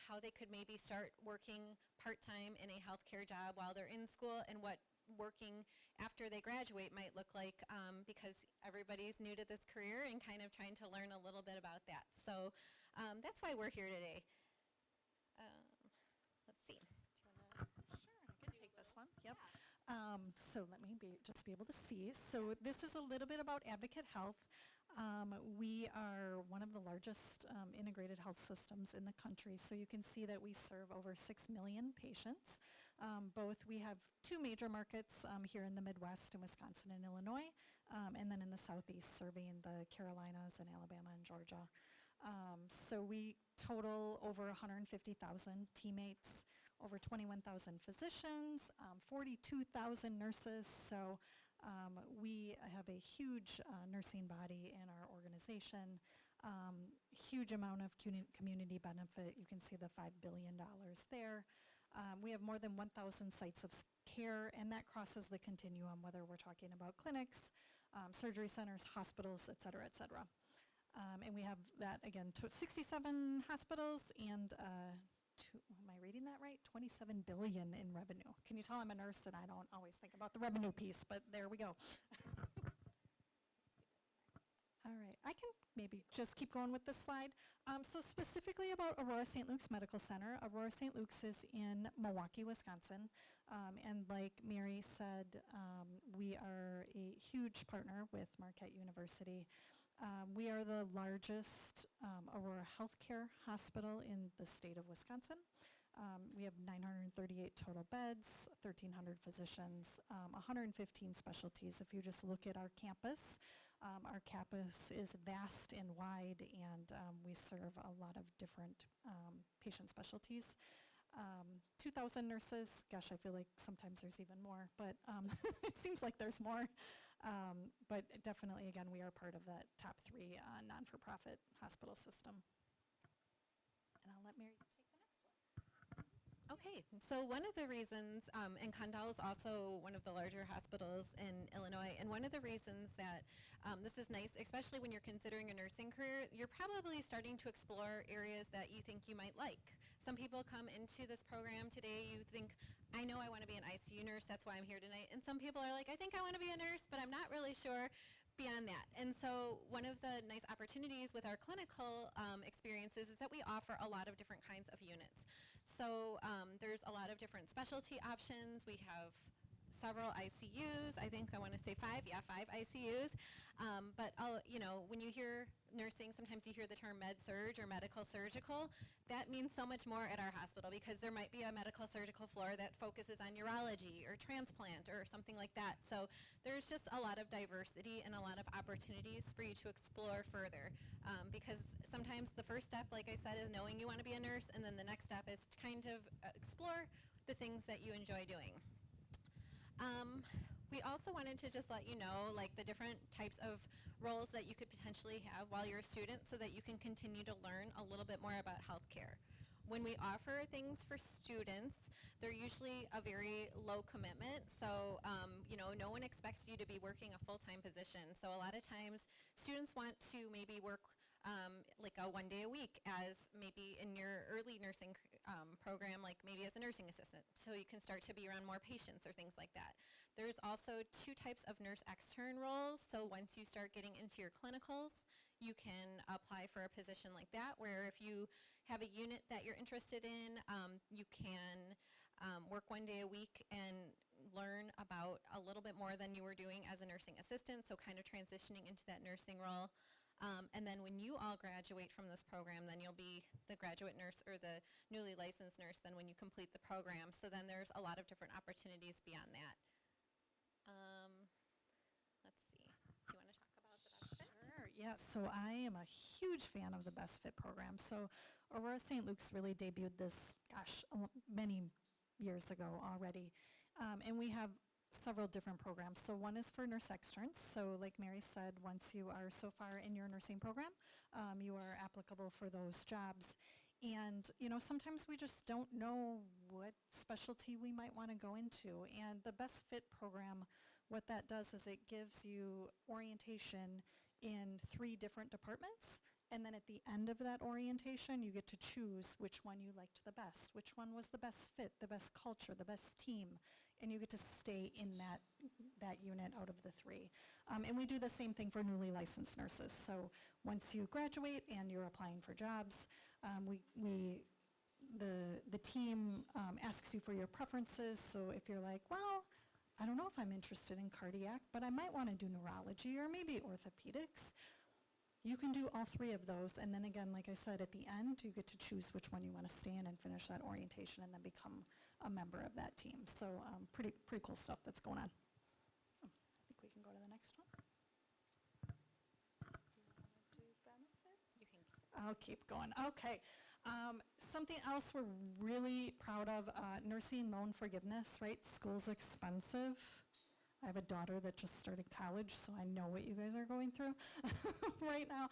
how they could maybe start working part-time in a healthcare job while they're in school, and what working after they graduate might look like, because everybody's new to this career and kind of trying to learn a little bit about that. So that's why we're here today. Let's see. Sure, I can take this one. Yep. So let me just be able to see. So this is a little bit about Advocate Health. We are one of the largest integrated health systems in the country. So you can see that we serve over 6 million patients. We have two major markets here in the Midwest in Wisconsin and Illinois, and then in the Southeast serving the Carolinas and Alabama and Georgia. So we total over 150,000 teammates, over 21,000 physicians, 42,000 nurses. So we have a huge nursing body in our organization, huge amount of community benefit. You can see the $5 billion there. We have more than 1,000 sites of care, and that crosses the continuum, whether we're talking about clinics, surgery centers, hospitals, et cetera, et cetera. And we have that, again, 67 hospitals and am I reading that right? $27 billion in revenue. Can you tell I'm a nurse and I don't always think about the revenue piece, but there we go. All right, I can maybe just keep going with this slide. So specifically about Aurora St. Luke's Medical Center, Aurora St. Luke's is in Milwaukee, Wisconsin. And like Mary said, we are a huge partner with Marquette University. We are the largest Aurora healthcare hospital in the state of Wisconsin. We have 938 total beds, 1,300 physicians, 115 specialties. If you just look at our campus is vast and wide, and we serve a lot of different patient specialties. 2,000 nurses, gosh, I feel like sometimes there's even more, but it seems like there's more. But definitely, again, we are part of that top 3 non-for-profit hospital system. And I'll let Mary take the next one. Okay, so one of the reasons, and Condell is also one of the larger hospitals in Illinois, and one of the reasons that this is nice, especially when you're considering a nursing career, you're probably starting to explore areas that you think you might like. Some people come into this program today, you think, I know I want to be an ICU nurse, that's why I'm here tonight. And some people are like, I think I want to be a nurse, but I'm not really sure beyond that. And so one of the nice opportunities with our clinical experiences is that we offer a lot of different kinds of units. So there's a lot of different specialty options. We have several ICUs. I think I want to say 5 ICUs. But you know, when you hear nursing, sometimes you hear the term med surg or medical surgical. That means so much more at our hospital because there might be a medical surgical floor that focuses on urology or transplant or something like that. So there's just a lot of diversity and a lot of opportunities for you to explore further. Because sometimes the first step, like I said, is knowing you want to be a nurse, and then the next step is to kind of explore the things that you enjoy doing. We also wanted to just let you know like the different types of roles that you could potentially have while you're a student so that you can continue to learn a little bit more about healthcare. When we offer things for students, they're usually a very low commitment. So, you know, no one expects you to be working a full-time position. So a lot of times students want to maybe work like a 1 day a week as maybe in your early nursing program, like maybe as a nursing assistant, so you can start to be around more patients or things like that. There's also 2 types of nurse extern roles. So once you start getting into your clinicals, you can apply for a position like that, where if you have a unit that you're interested in, you can work 1 day a week and learn about a little bit more than you were doing as a nursing assistant, so kind of transitioning into that nursing role. And then when you all graduate from this program, then you'll be the graduate nurse or the newly licensed nurse then when you complete the program. So then there's a lot of different opportunities beyond that. Let's see. Do you want to talk about the Best Fit? Sure, yeah, so I am a huge fan of the Best Fit program. So Aurora St. Luke's really debuted this, gosh, many years ago already. And we have several different programs. So one is for nurse externs. So like Mary said, once you are so far in your nursing program, you are applicable for those jobs. And, you know, sometimes we just don't know what specialty we might want to go into. And the Best Fit program, what that does is it gives you orientation in 3 different departments. And then at the end of that orientation, you get to choose which one you liked the best, which one was the best fit, the best culture, the best team. And you get to stay in that unit out of the 3. And we do the same thing for newly licensed nurses. So once you graduate and you're applying for jobs, the team asks you for your preferences. So if you're like, well, I don't know if I'm interested in cardiac, but I might want to do neurology or maybe orthopedics, you can do all 3 of those. And then again, like I said, at the end, you get to choose which one you want to stay in and finish that orientation and then become a member of that team. So pretty cool stuff that's going on. I think we can go to the next one. Do you want to do benefits? You can. I'll keep going. Okay. Something else we're really proud of, nursing loan forgiveness, right? School's expensive. I have a daughter that just started college, so I know what you guys are going through right now.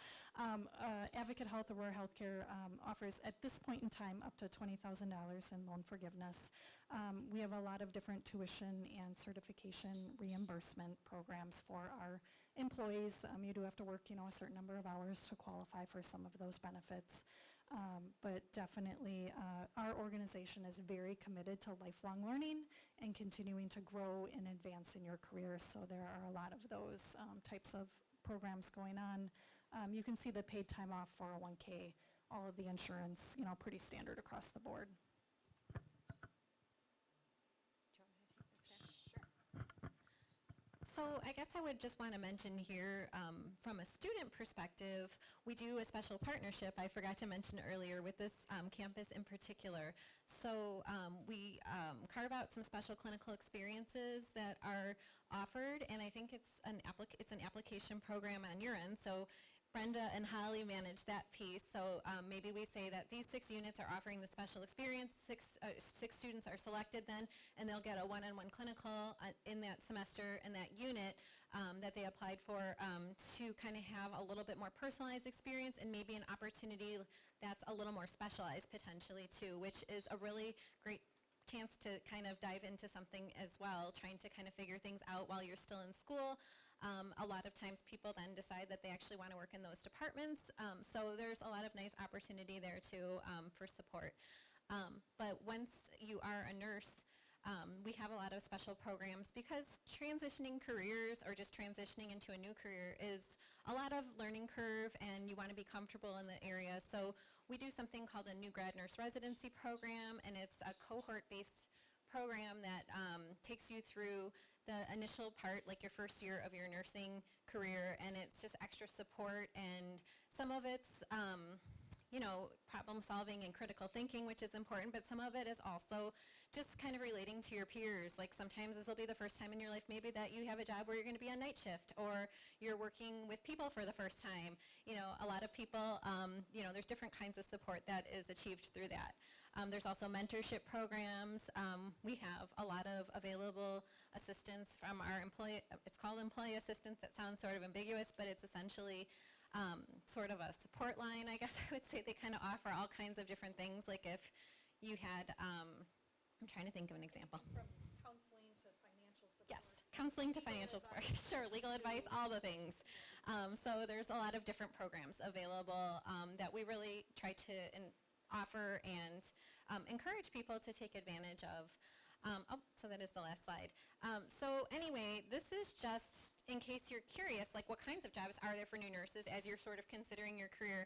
Advocate Health, Aurora Healthcare offers at this point in time up to $20,000 in loan forgiveness. We have a lot of different tuition and certification reimbursement programs for our employees. You do have to work, you know, a certain number of hours to qualify for some of those benefits. But definitely our organization is very committed to lifelong learning and continuing to grow and advance in your career. So there are a lot of those types of programs going on. You can see the paid time off, 401k, all of the insurance, you know, pretty standard across the board. So I guess I would just want to mention here, from a student perspective, we do a special partnership, I forgot to mention earlier, with this campus in particular. So we carve out some special clinical experiences that are offered, and I think it's an application program on your end. So Brenda and Holly manage that piece. So maybe we say that these 6 units are offering the special experience. Six students are selected then, and they'll get a one-on-one clinical in that semester in that unit that they applied for to kind of have a little bit more personalized experience and maybe an opportunity that's a little more specialized potentially too, which is a really great chance to kind of dive into something as well, trying to kind of figure things out while you're still in school. A lot of times people then decide that they actually want to work in those departments. So there's a lot of nice opportunity there too for support. But once you are a nurse, We have a lot of special programs because transitioning careers or just transitioning into a new career is a lot of learning curve, and you want to be comfortable in the area. So we do something called a new grad nurse residency program, and it's a cohort-based program that takes you through the initial part, like your first year of your nursing career, and it's just extra support, and some of it's problem solving and critical thinking, which is important, but some of it is also just kind of relating to your peers. Like sometimes this will be the first time in your life maybe that you have a job where you're going to be on night shift, or you're working with people for the first time. A lot of people, there's different kinds of support that is achieved through that. There's also mentorship programs. We have a lot of available assistance from our employee. It's called employee assistance. That sounds sort of ambiguous, but it's essentially sort of a support line, I guess I would say. They kind of offer all kinds of different things. Like if you had, I'm trying to think of an example. From counseling to financial support. Yes, counseling to financial support. Sure, legal advice, all the things. So there's a lot of different programs available that we really try to offer and encourage people to take advantage of. So that is the last slide. So anyway, this is just in case you're curious, like what kinds of jobs are there for new nurses as you're sort of considering your career.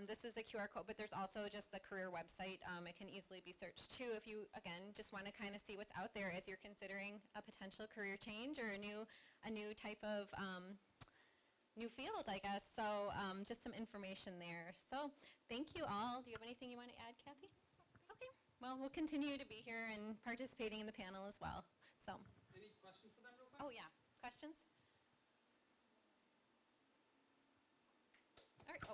This is a QR code, but there's also just the career website. It can easily be searched too if you, again, just want to kind of see what's out there as you're considering a potential career change or a new type of new field, I guess. So just some information there. So thank you all. Do you have anything you want to add, Kathy? Okay. Well, we'll continue to be here and participating in the panel as well. So. Any questions for them real quick? Oh yeah. Questions? All right. Oh.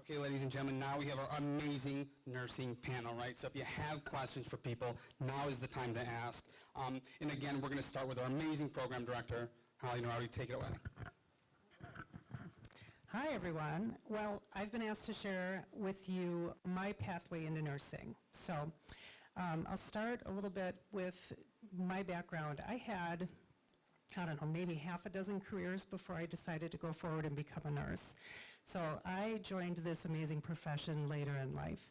Okay, ladies and gentlemen, now we have our amazing nursing panel, right? So if you have questions for people, now is the time to ask. And again, we're going to start with our amazing program director, Holly Norati. Take it away. Hi, everyone. Well, I've been asked to share with you my pathway into nursing. So I'll start a little bit with my background. I had, I don't know, maybe half a dozen careers before I decided to go forward and become a nurse. So I joined this amazing profession later in life.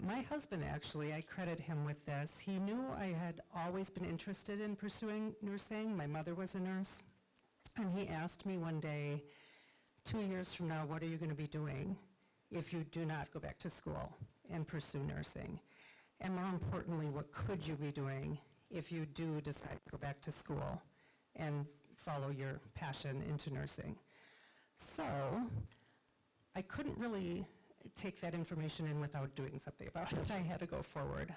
My husband, actually, I credit him with this. He knew I had always been interested in pursuing nursing. My mother was a nurse. And he asked me one day, 2 years from now, what are you going to be doing if you do not go back to school and pursue nursing? And more importantly, what could you be doing if you do decide to go back to school and follow your passion into nursing? So I couldn't really take that information in without doing something about it. I had to go forward.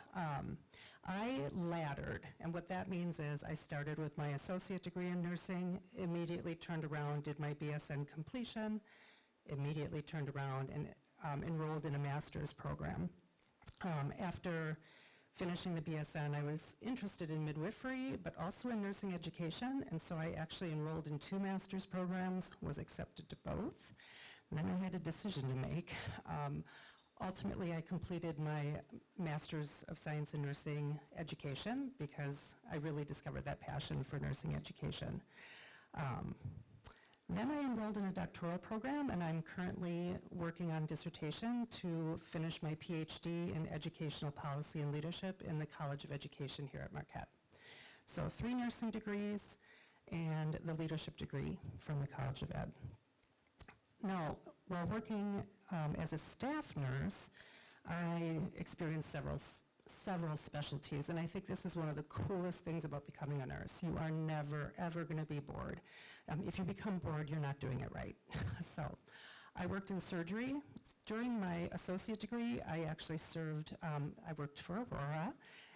I laddered, and what that means is I started with my associate degree in nursing, immediately turned around, did my BSN completion, immediately turned around and enrolled in a master's program. After finishing the BSN, I was interested in midwifery, but also in nursing education, and so I actually enrolled in 2 master's programs, was accepted to both. And then I had a decision to make. Ultimately, I completed my Master's of Science in Nursing Education because I really discovered that passion for nursing education. Then I enrolled in a doctoral program, and I'm currently working on dissertation to finish my PhD in Educational Policy and Leadership in the College of Education here at Marquette. So 3 nursing degrees and the leadership degree from the College of Ed. Now, while working as a staff nurse, I experienced several specialties, and I think this is one of the coolest things about becoming a nurse. You are never, ever going to be bored. If you become bored, you're not doing it right. So I worked in surgery. During my associate degree, I actually served, I worked for Aurora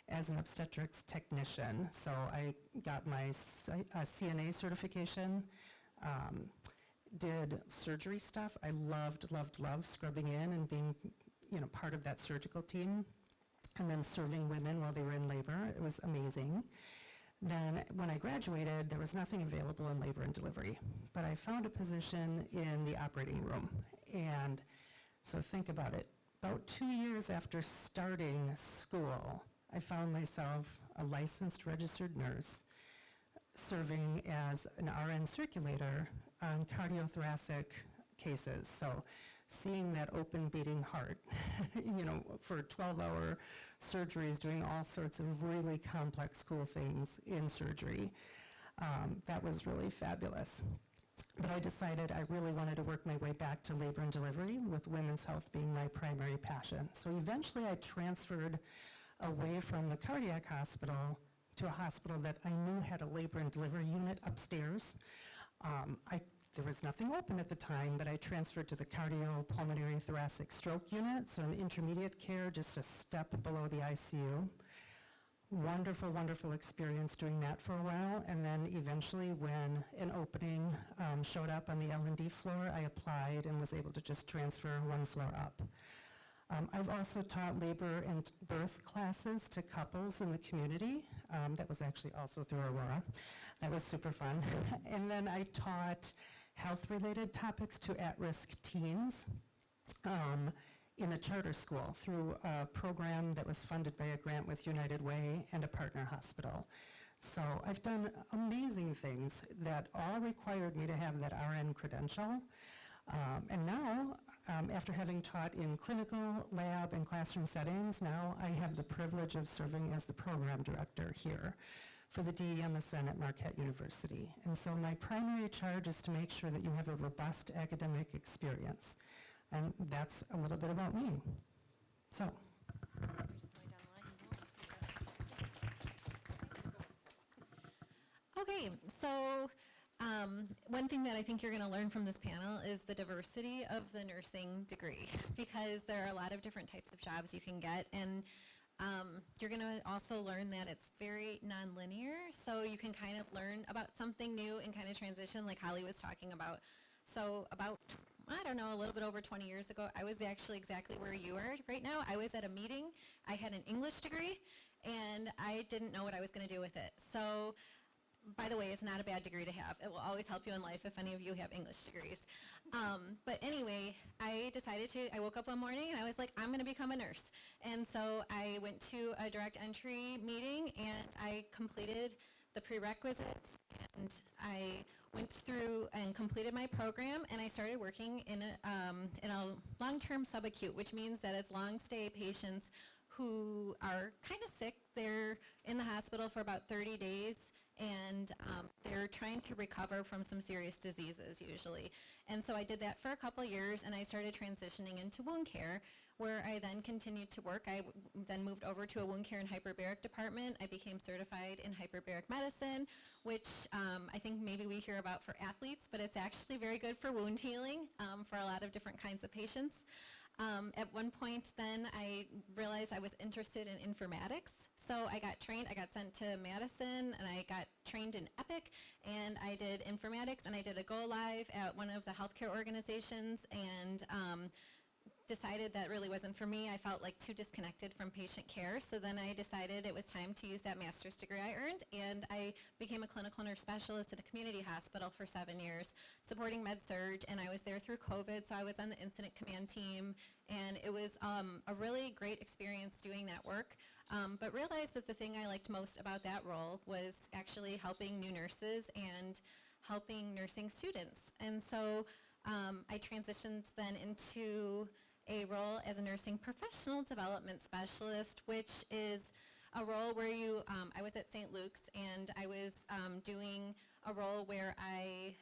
as an obstetrics technician. So I got my CNA certification, did surgery stuff. I loved scrubbing in and being, part of that surgical team, and then serving women while they were in labor. It was amazing. Then when I graduated, there was nothing available in labor and delivery, but I found a position in the operating room. And so think about it. About 2 years after starting school, I found myself a licensed registered nurse serving as an RN circulator on cardiothoracic cases. So seeing that open beating heart, for 12-hour surgeries, doing all sorts of really complex, cool things in surgery. That was really fabulous. But I decided I really wanted to work my way back to labor and delivery, with women's health being my primary passion. So eventually I transferred away from the cardiac hospital to a hospital that I knew had a labor and delivery unit upstairs. There was nothing open at the time, but I transferred to the cardiopulmonary thoracic stroke unit, so an intermediate care, just a step below the ICU. Wonderful, wonderful experience doing that for a while, and then eventually when an opening showed up on the L&D floor, I applied and was able to just transfer one floor up. I've also taught labor and birth classes to couples in the community. That was actually also through Aurora. That was super fun. And then I taught health-related topics to at-risk teens in a charter school through a program that was funded by a grant with United Way and a partner hospital. So I've done amazing things that all required me to have that RN credential. And now, after having taught in clinical, lab, and classroom settings, now I have the privilege of serving as the program director here for the DE-MSN at Marquette University. And so my primary charge is to make sure that you have a robust academic experience. And that's a little bit about me. So. Okay, so one thing that I think you're going to learn from this panel is the diversity of the nursing degree, because there are a lot of different types of jobs you can get, and you're going to also learn that it's very nonlinear, so you can kind of learn about something new and kind of transition, like Holly was talking about. So about, I don't know, a little bit over 20 years ago, I was actually exactly where you are right now. I was at a meeting, I had an English degree, and I didn't know what I was going to do with it. So, by the way, it's not a bad degree to have. It will always help you in life if any of you have English degrees. But anyway, I woke up one morning and I was like, I'm going to become a nurse. And so I went to a direct entry meeting and I completed the prerequisites, and I went through and completed my program, and I started working in a long-term subacute, which means that it's long-stay patients who are kind of sick. They're in the hospital for about 30 days, and they're trying to recover from some serious diseases usually. And so I did that for a couple years, and I started transitioning into wound care, where I then continued to work. I then moved over to a wound care and hyperbaric department. I became certified in hyperbaric medicine, which I think maybe we hear about for athletes, but it's actually very good for wound healing for a lot of different kinds of patients. At one point then I realized I was interested in informatics, so I got trained. I got sent to Madison and I got trained in Epic, and I did informatics, and I did a go live at one of the healthcare organizations, and decided that really wasn't for me. I felt like too disconnected from patient care, so then I decided it was time to use that master's degree I earned, and I became a clinical nurse specialist at a community hospital for 7 years, supporting med-surg, and I was there through COVID, so I was on the incident command team, and it was a really great experience doing that work, but realized that the thing I liked most about that role was actually helping new nurses and helping nursing students. And so I transitioned then into a role as a nursing professional development specialist, which is a role where I was at St. Luke's, and I was doing a role where I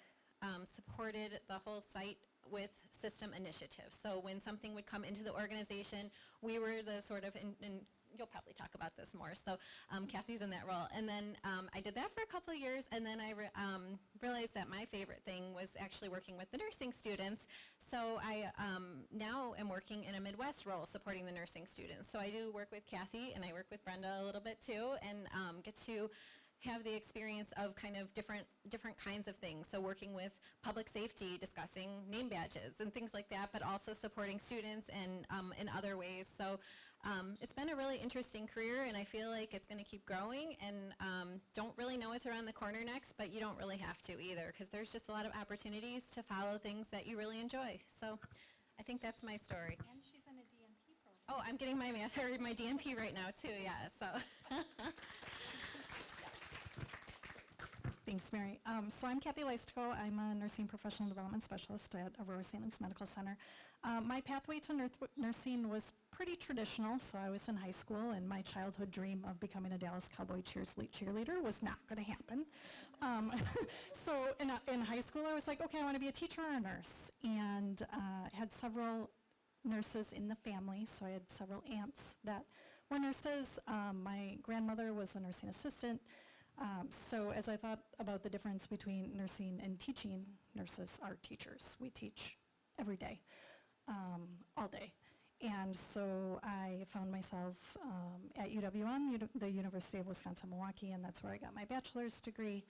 supported the whole site with system initiatives. So when something would come into the organization, we were the sort of, and you'll probably talk about this more, so Kathy's in that role. And then I did that for a couple of years, and then I realized that my favorite thing was actually working with the nursing students. So I now am working in a Midwest role supporting the nursing students. So I do work with Kathy, and I work with Brenda a little bit too, and get to have the experience of kind of different kinds of things. So working with public safety, discussing name badges and things like that, but also supporting students and in other ways. So it's been a really interesting career, and I feel like it's going to keep growing, and don't really know what's around the corner next, but you don't really have to either, because there's just a lot of opportunities to follow things that you really enjoy. So I think that's my story. And she's in a DNP program. Oh, I'm getting my DNP right now too, yeah. So. Thanks, Mary. So I'm Kathy Leistico. I'm a nursing professional development specialist at Aurora St. Medical Center. My pathway to nursing was pretty traditional. So I was in high school, and my childhood dream of becoming a Dallas Cowboy cheerleader was not going to happen. So in high school, I was like, okay, I want to be a teacher or a nurse, and had several nurses in the family. So I had several aunts that were nurses. My grandmother was a nursing assistant. So as I thought about the difference between nursing and teaching, nurses are teachers. We teach every day, all day. And so I found myself at UWM, the University of Wisconsin-Milwaukee, and that's where I got my bachelor's degree.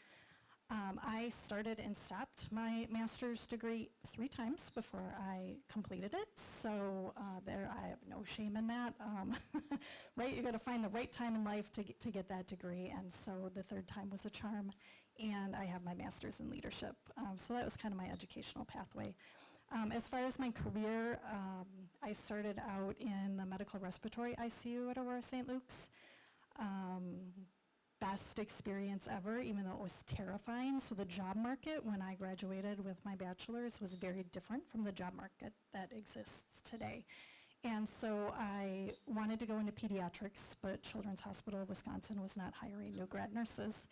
I started and stopped my master's degree 3 times before I completed it, so I have no shame in that. Right, you got to find the right time in life to get that degree, and so the 3rd time was a charm, and I have my master's in leadership. So that was kind of my educational pathway. As far as my career, I started out in the medical respiratory ICU at Aurora St. Luke's. Best experience ever, even though it was terrifying. So the job market when I graduated with my bachelor's was very different from the job market that exists today. And so I wanted to go into pediatrics, but Children's Hospital of Wisconsin was not hiring new grad nurses.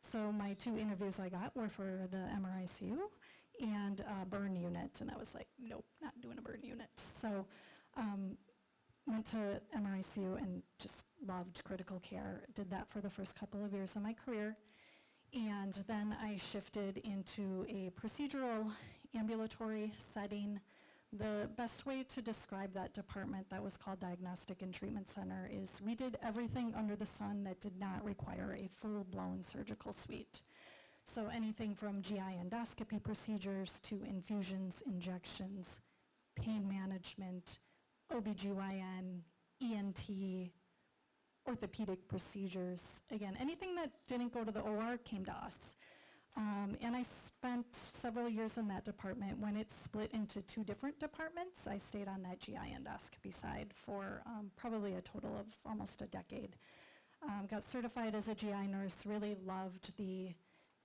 So my 2 interviews I got were for the MRICU and a burn unit, and I was like, nope, not doing a burn unit. So went to MRICU and just loved critical care. Did that for the first couple of years of my career. And then I shifted into a procedural ambulatory setting. The best way to describe that department, that was called Diagnostic and Treatment Center, is we did everything under the sun that did not require a full-blown surgical suite. So anything from GI endoscopy procedures to infusions, injections, pain management, OBGYN, ENT, orthopedic procedures. Again, anything that didn't go to the OR came to us. And I spent several years in that department. When it split into 2 different departments, I stayed on that GI endoscopy side for probably a total of almost a decade. Got certified as a GI nurse, really loved the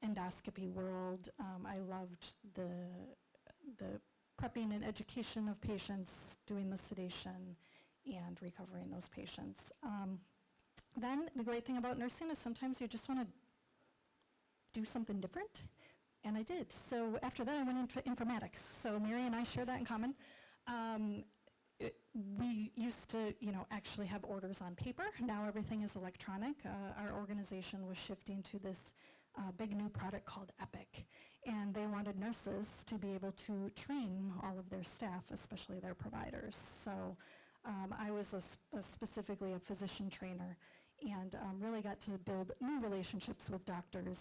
endoscopy world. I loved the prepping and education of patients, doing the sedation, and recovering those patients. Then the great thing about nursing is sometimes you just want to do something different, and I did. So after that, I went into informatics. So Mary and I share that in common. We used to, actually have orders on paper. Now everything is electronic. Our organization was shifting to this big new product called Epic, and they wanted nurses to be able to train all of their staff, especially their providers. So I was specifically a physician trainer, and really got to build new relationships with doctors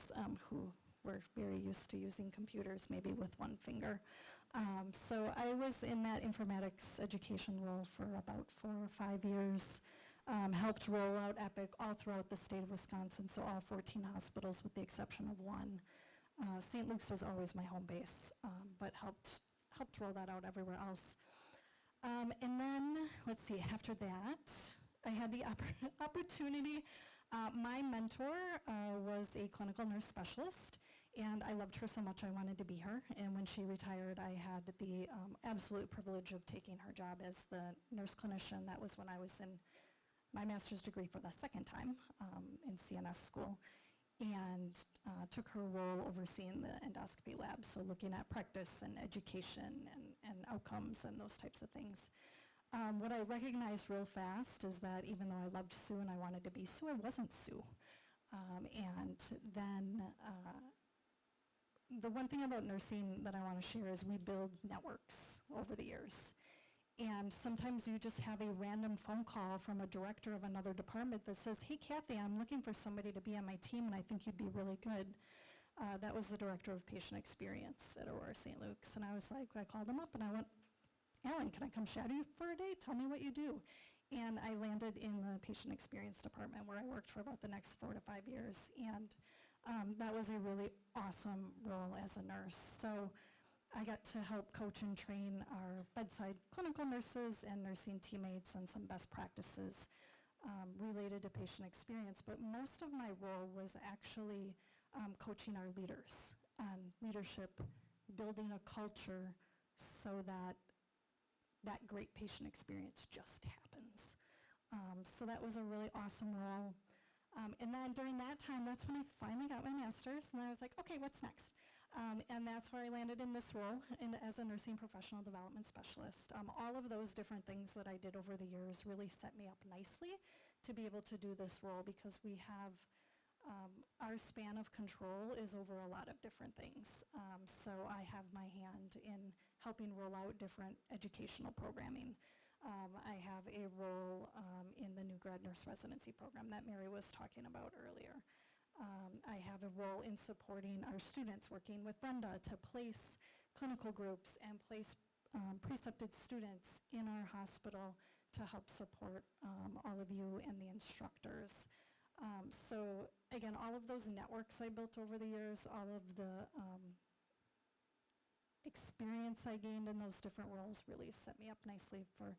who were very used to using computers, maybe with one finger. So I was in that informatics education role for about 4 or 5 years. Helped roll out Epic all throughout the state of Wisconsin, so all 14 hospitals with the exception of 1. St. Luke's was always my home base, but helped roll that out everywhere else. And then, let's see, after that, I had the opportunity. My mentor was a clinical nurse specialist, and I loved her so much I wanted to be her. And when she retired, I had the absolute privilege of taking her job as the nurse clinician. That was when I was in my master's degree for the 2nd time in CNS school, and took her role overseeing the endoscopy lab, so looking at practice and education and outcomes and those types of things. What I recognized real fast is that even though I loved Sue and I wanted to be Sue, I wasn't Sue. And then the one thing about nursing that I want to share is we build networks over the years. And sometimes you just have a random phone call from a director of another department that says, hey, Kathy, I'm looking for somebody to be on my team and I think you'd be really good. That was the director of patient experience at Aurora St. Luke's. And I was like, I called him up and I went, Alan, can I come shadow you for a day? Tell me what you do. And I landed in the patient experience department where I worked for about the next 4 to 5 years. And that was a really awesome role as a nurse. So I got to help coach and train our bedside clinical nurses and nursing teammates on some best practices related to patient experience. But most of my role was actually coaching our leaders on leadership, building a culture so that that great patient experience just happens. So that was a really awesome role. And then during that time, that's when I finally got my master's, and I was like, okay, what's next? And that's where I landed in this role as a nursing professional development specialist. All of those different things that I did over the years really set me up nicely to be able to do this role, because we have, our span of control is over a lot of different things. So I have my hand in helping roll out different educational programming. I have a role in the new grad nurse residency program that Mary was talking about earlier. I have a role in supporting our students, working with Brenda to place clinical groups and place precepted students in our hospital to help support all of you and the instructors. So again, all of those networks I built over the years, all of the experience I gained in those different roles really set me up nicely for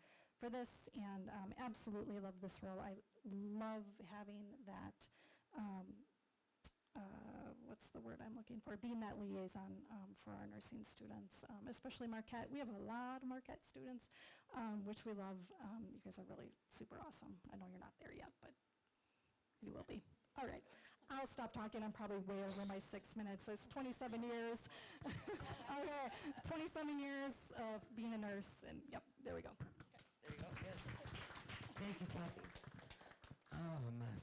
this, and absolutely love this role. I love having that, what's the word I'm looking for, being that liaison for our nursing students, especially Marquette. We have a lot of Marquette students, which we love. You guys are really super awesome. I know you're not there yet, but you will be. All right. I'll stop talking. I'm probably way over my 6 minutes. So it's 27 years. Okay, 27 years of being a nurse, and yep, there we go. There you go, yes. Thank you, Kathy.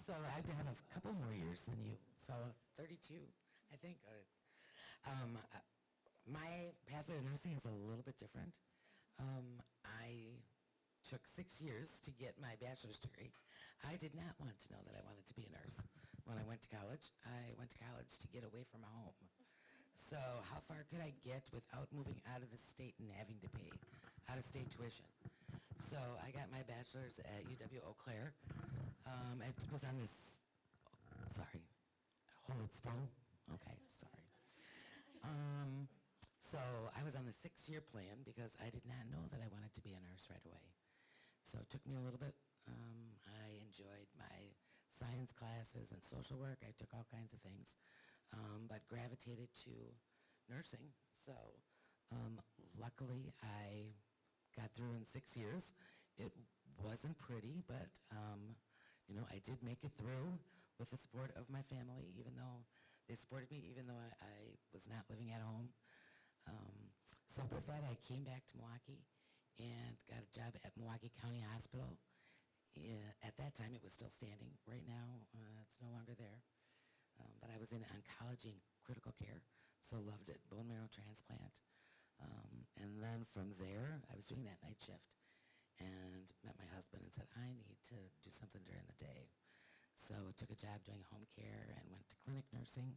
So I have a couple more years than you, so 32, I think. My pathway to nursing is a little bit different. I took 6 years to get my bachelor's degree. I did not want to know that I wanted to be a nurse when I went to college. I went to college to get away from home. So how far could I get without moving out of the state and having to pay out-of-state tuition? So I got my bachelor's at UW-Eau Claire. It was on this, sorry, hold it still? Okay, sorry. So I was on the 6-year plan because I did not know that I wanted to be a nurse right away. So it took me a little bit. I enjoyed my science classes and social work. I took all kinds of things, but gravitated to nursing. So luckily I got through in 6 years. It wasn't pretty, but you know, I did make it through with the support of my family, even though they supported me, even though I was not living at home. So with that, I came back to Milwaukee and got a job at Milwaukee County Hospital. At that time, it was still standing. Right now, it's no longer there. But I was in oncology and critical care, so loved it, bone marrow transplant. And then from there, I was doing that night shift and met my husband and said, I need to do something during the day. So I took a job doing home care and went to clinic nursing.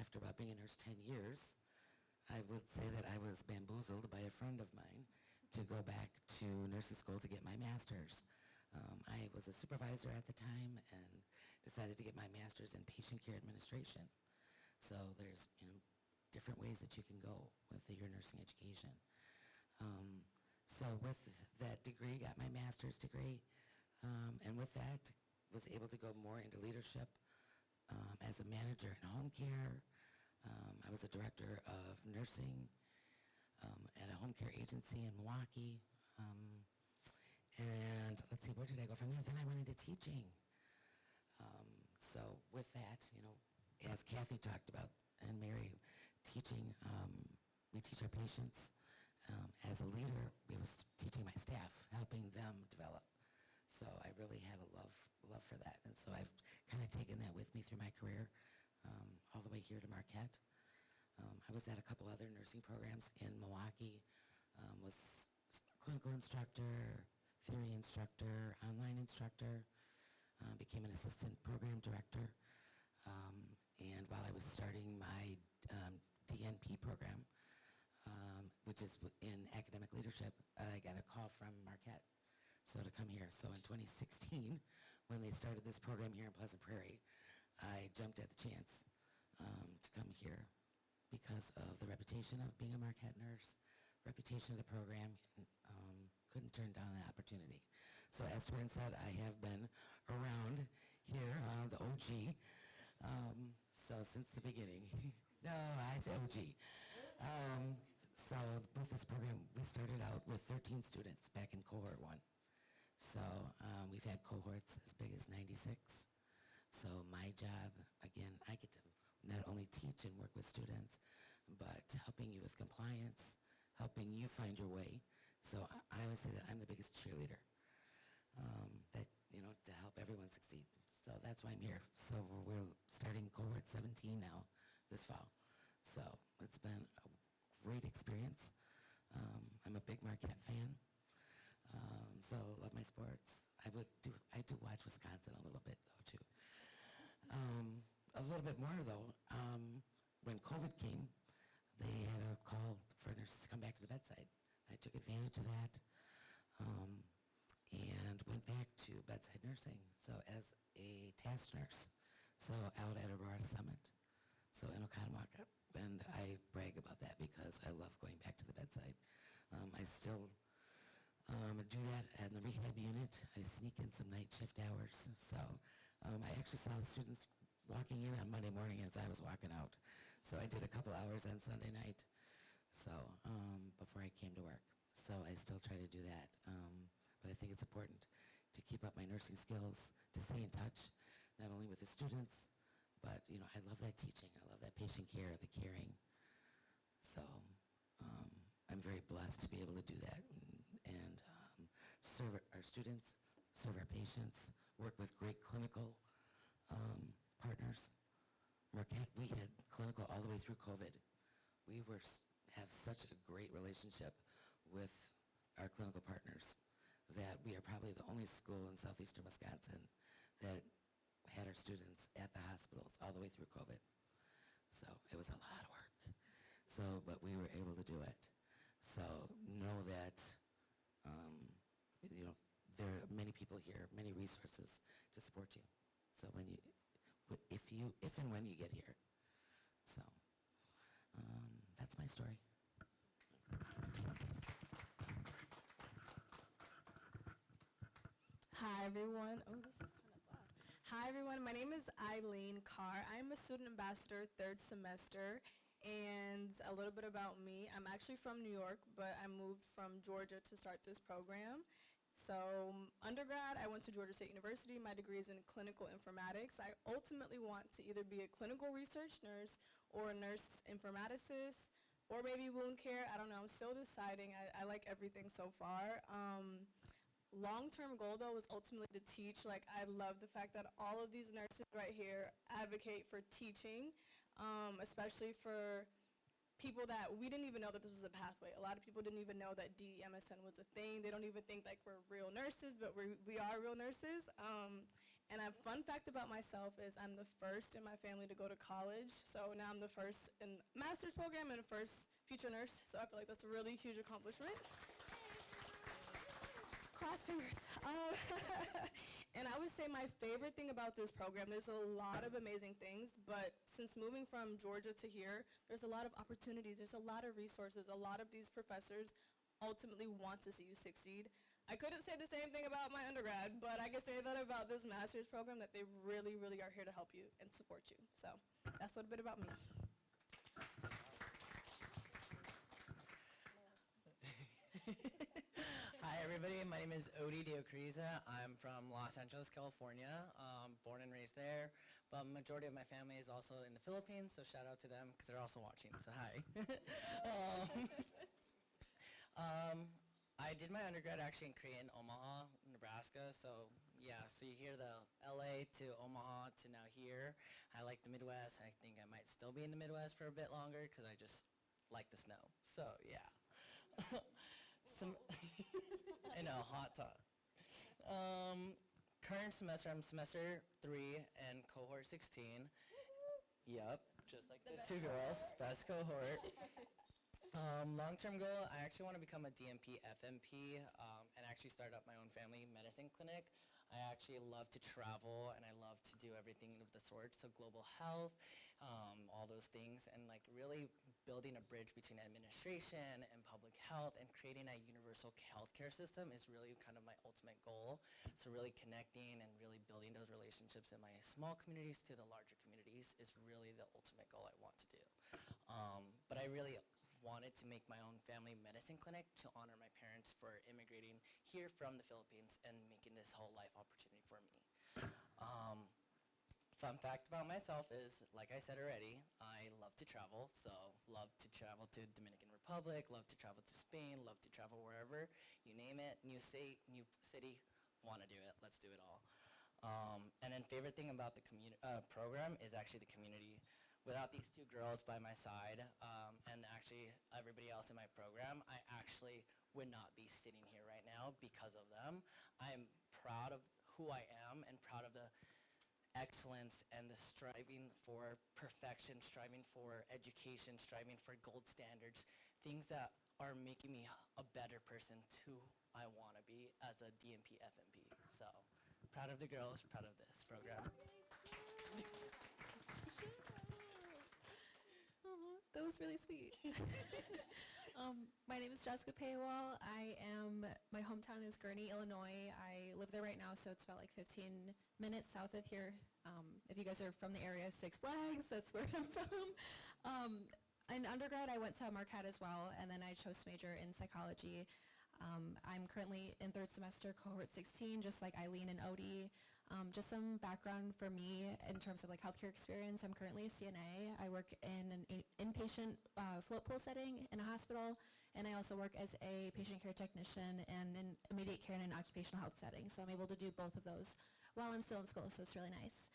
After about being a nurse 10 years, I would say that I was bamboozled by a friend of mine to go back to nursing school to get my master's. I was a supervisor at the time and decided to get my master's in patient care administration. So there's, you know, different ways that you can go with your nursing education. So with that degree, got my master's degree, and with that, was able to go more into leadership as a manager in home care. I was a director of nursing at a home care agency in Milwaukee. And let's see, where did I go from there? Then I went into teaching. So with that, you know, as Kathy talked about, and Mary, teaching, we teach our patients. As a leader, we was teaching my staff, helping them develop. So I really had a love for that. And so I've kind of taken that with me through my career, all the way here to Marquette. I was at a couple other nursing programs in Milwaukee, was clinical instructor, theory instructor, online instructor, became an assistant program director. And while I was starting my DNP program, which is in academic leadership, I got a call from Marquette, so to come here. So in 2016, when they started this program here in Pleasant Prairie, I jumped at the chance to come here because of the reputation of being a Marquette nurse, reputation of the program, couldn't turn down the opportunity. So as Torrin said, I have been around here, the OG. So since the beginning. No, I say OG. So with this program, we started out with 13 students back in cohort 1. So we've had cohorts as big as 96. So my job, again, I get to not only teach and work with students, but helping you with compliance, helping you find your way. So I always say that I'm the biggest cheerleader, that, you know, to help everyone succeed. So that's why I'm here. So we're starting cohort 17 now this fall. So it's been a great experience. I'm a big Marquette fan. So love my sports. I do watch Wisconsin a little bit though too. A little bit more though, when COVID came, they had a call for nurses to come back to the bedside. I took advantage of that, and went back to bedside nursing. So as a task nurse, so out at Aurora St. So in Oconomowoc, and I brag about that because I love going back to the bedside. I still do that in the rehab unit. I sneak in some night shift hours. So I actually saw the students walking in on Monday morning as I was walking out. So I did a couple hours on Sunday night, so before I came to work. So I still try to do that. But I think it's important to keep up my nursing skills, to stay in touch, not only with the students, but you know, I love that teaching. I love that patient care, the caring. So I'm very blessed to be able to do that and serve our students, serve our patients, work with great clinical partners. Marquette, we had clinical all the way through COVID. We have such a great relationship with our clinical partners that we are probably the only school in southeastern Wisconsin that had our students at the hospitals all the way through COVID. So it was a lot of work. So, but we were able to do it. So know that, you know, there are many people here, many resources to support you. So when you, if and when you get here. So that's my story. Hi everyone. Oh, this is kind of loud. Hi everyone. My name is Eileen Carr. I'm a student ambassador, 3rd semester. And a little bit about me. I'm actually from New York, but I moved from Georgia to start this program. So undergrad, I went to Aurora State University. My degree is in clinical informatics. I ultimately want to either be a clinical research nurse or a nurse informaticist or maybe wound care. I don't know. I'm still deciding. I like everything so far. Long-term goal, though, was ultimately to teach. Like, I love the fact that all of these nurses right here advocate for teaching, especially for people that we didn't even know that this was a pathway. A lot of people didn't even know that DMSN was a thing. They don't even think like we're real nurses, but we are real nurses. And a fun fact about myself is I'm the first in my family to go to college. So now I'm the first in master's program and the first future nurse. So I feel like that's a really huge accomplishment. Cross fingers. And I would say my favorite thing about this program, there's a lot of amazing things, but since moving from Georgia to here, there's a lot of opportunities, there's a lot of resources, a lot of these professors ultimately want to see you succeed. I couldn't say the same thing about my undergrad, but I can say that about this master's program, that they really, really are here to help you and support you. So that's a little bit about me. Hi everybody, my name is Odie Diocreza. I'm from Los Angeles, California, born and raised there, but majority of my family is also in the Philippines, so shout out to them because they're also watching, so hi. I did my undergrad actually in Creighton, Omaha, Nebraska, so yeah, so you hear the LA to Omaha to now here. I like the Midwest. I think I might still be in the Midwest for a bit longer because I just like the snow, so yeah. I know, hot tub. Current semester, I'm semester 3 and cohort 16. Yep, just like the 2 girls, best cohort. Long-term goal, I actually want to become a DMP, FMP, and actually start up my own family medicine clinic. I actually love to travel and I love to do everything of the sort, so global health, all those things, and like really building a bridge between administration and public health and creating a universal healthcare system is really kind of my ultimate goal. So really connecting and really building those relationships in my small communities to the larger communities. degrees is really the ultimate goal I want to do. But I really wanted to make my own family medicine clinic to honor my parents for immigrating here from the Philippines and making this whole life opportunity for me. Fun fact about myself is, like I said already, I love to travel. So love to travel to Dominican Republic, love to travel to Spain, love to travel wherever, you name it, new state, new city, want to do it, let's do it all. And then favorite thing about the program is actually the community. Without these two girls by my side, and actually everybody else in my program, I actually would not be sitting here right now because of them. I'm proud of who I am and proud of the excellence and the striving for perfection, striving for education, striving for gold standards, things that are making me a better person to I want to be as a DNP FNP. So proud of the girls, proud of this program. That was really sweet. My name is Jessica Paywall. My hometown is Gurnee, Illinois. I live there right now, so it's about like 15 minutes south of here. If you guys are from the area, Six Flags, that's where I'm from. In undergrad, I went to Marquette as well, and then I chose to major in psychology. I'm currently in third semester, cohort 16, just like Eileen and Odie. Just some background for me in terms of like healthcare experience. I'm currently a CNA. I work in an inpatient float pool setting in a hospital, and I also work as a patient care technician and in immediate care in an occupational health setting. So I'm able to do both of those while I'm still in school, so it's really nice.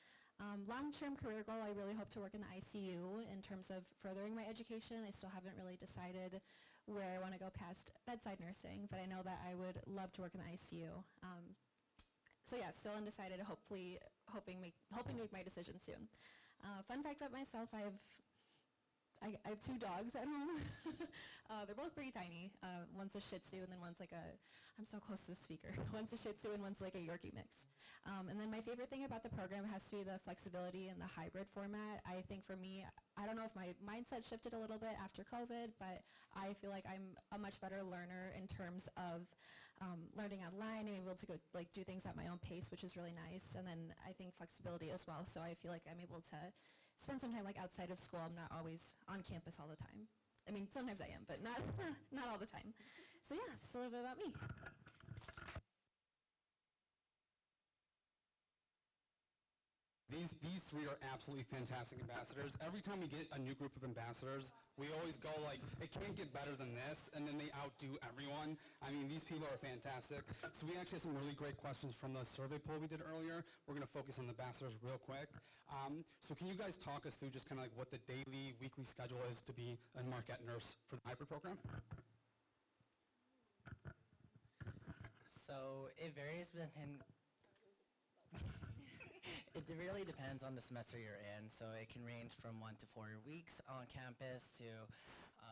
Long-term career goal, I really hope to work in the ICU in terms of furthering my education. I still haven't really decided where I want to go past bedside nursing, but I know that I would love to work in the ICU. So yeah, still undecided, hoping to make my decision soon. Fun fact about myself, I have two dogs at home. They're both pretty tiny. One's a Shih Tzu and then one's like I'm so close to the speaker. One's a Shih Tzu and one's like a Yorkie mix. And then my favorite thing about the program has to be the flexibility and the hybrid format. I think for me, I don't know if my mindset shifted a little bit after COVID, but I feel like I'm a much better learner in terms of learning online. I'm able to go like do things at my own pace, which is really nice. And then I think flexibility as well. So I feel like I'm able to spend some time like outside of school. I'm not always on campus all the time. I mean, sometimes I am, but not not all the time. So yeah, just a little bit about me. These three are absolutely fantastic ambassadors. Every time we get a new group of ambassadors, we always go like, it can't get better than this, and then they outdo everyone. I mean, these people are fantastic. So we actually have some really great questions from the survey poll we did earlier. We're going to focus on the ambassadors real quick. So can you guys talk us through just kind of like what the daily, weekly schedule is to be a Marquette nurse for the hybrid program? So it varies within it really depends on the semester you're in. So it can range from 1 to 4 weeks on campus to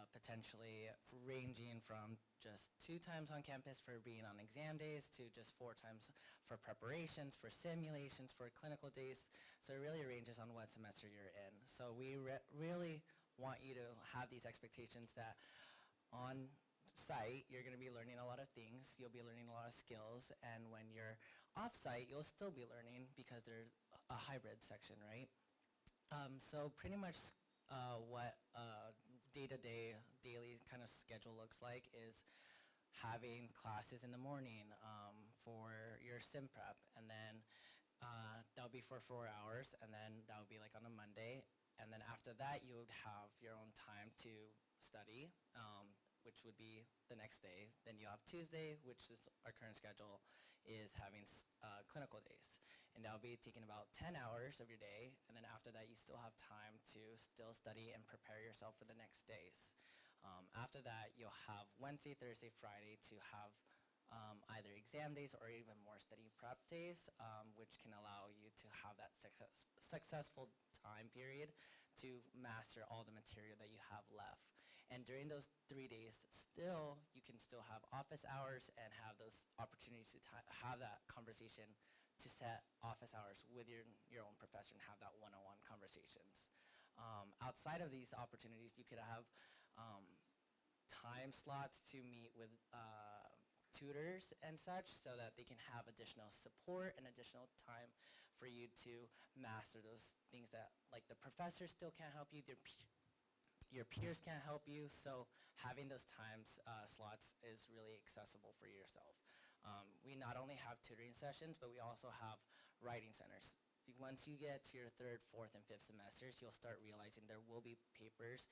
potentially ranging from just 2 times on campus for being on exam days to just 4 times for preparations, for simulations, for clinical days. So it really ranges on what semester you're in. So we really want you to have these expectations that on site, you're going to be learning a lot of things. You'll be learning a lot of skills. And when you're off-site, you'll still be learning because there's a hybrid section, right? So pretty much what day-to-day, daily kind of schedule looks like is having classes in the morning for your sim prep, and then that'll be for 4 hours, and then that'll be like on a Monday, and then after that you would have your own time to study, which would be the next day. Then you have Tuesday, which is our current schedule, is having clinical days. And that'll be taking about 10 hours of your day, and then after that you still have time to still study and prepare yourself for the next days. After that, you'll have Wednesday, Thursday, Friday to have either exam days or even more study prep days, which can allow you to have that successful time period to master all the material that you have left. And during those 3 days, you can still have office hours and have those opportunities to have that conversation, to set office hours with your own professor and have that one-on-one conversations. Outside of these opportunities, you could have time slots to meet with tutors and such so that they can have additional support and additional time for you to master those things that like the professors still can't help you, your peers can't help you, so having those times slots is really accessible for yourself. We not only have tutoring sessions, but we also have writing centers. Once you get to your 3rd, 4th, and 5th semesters, you'll start realizing there will be papers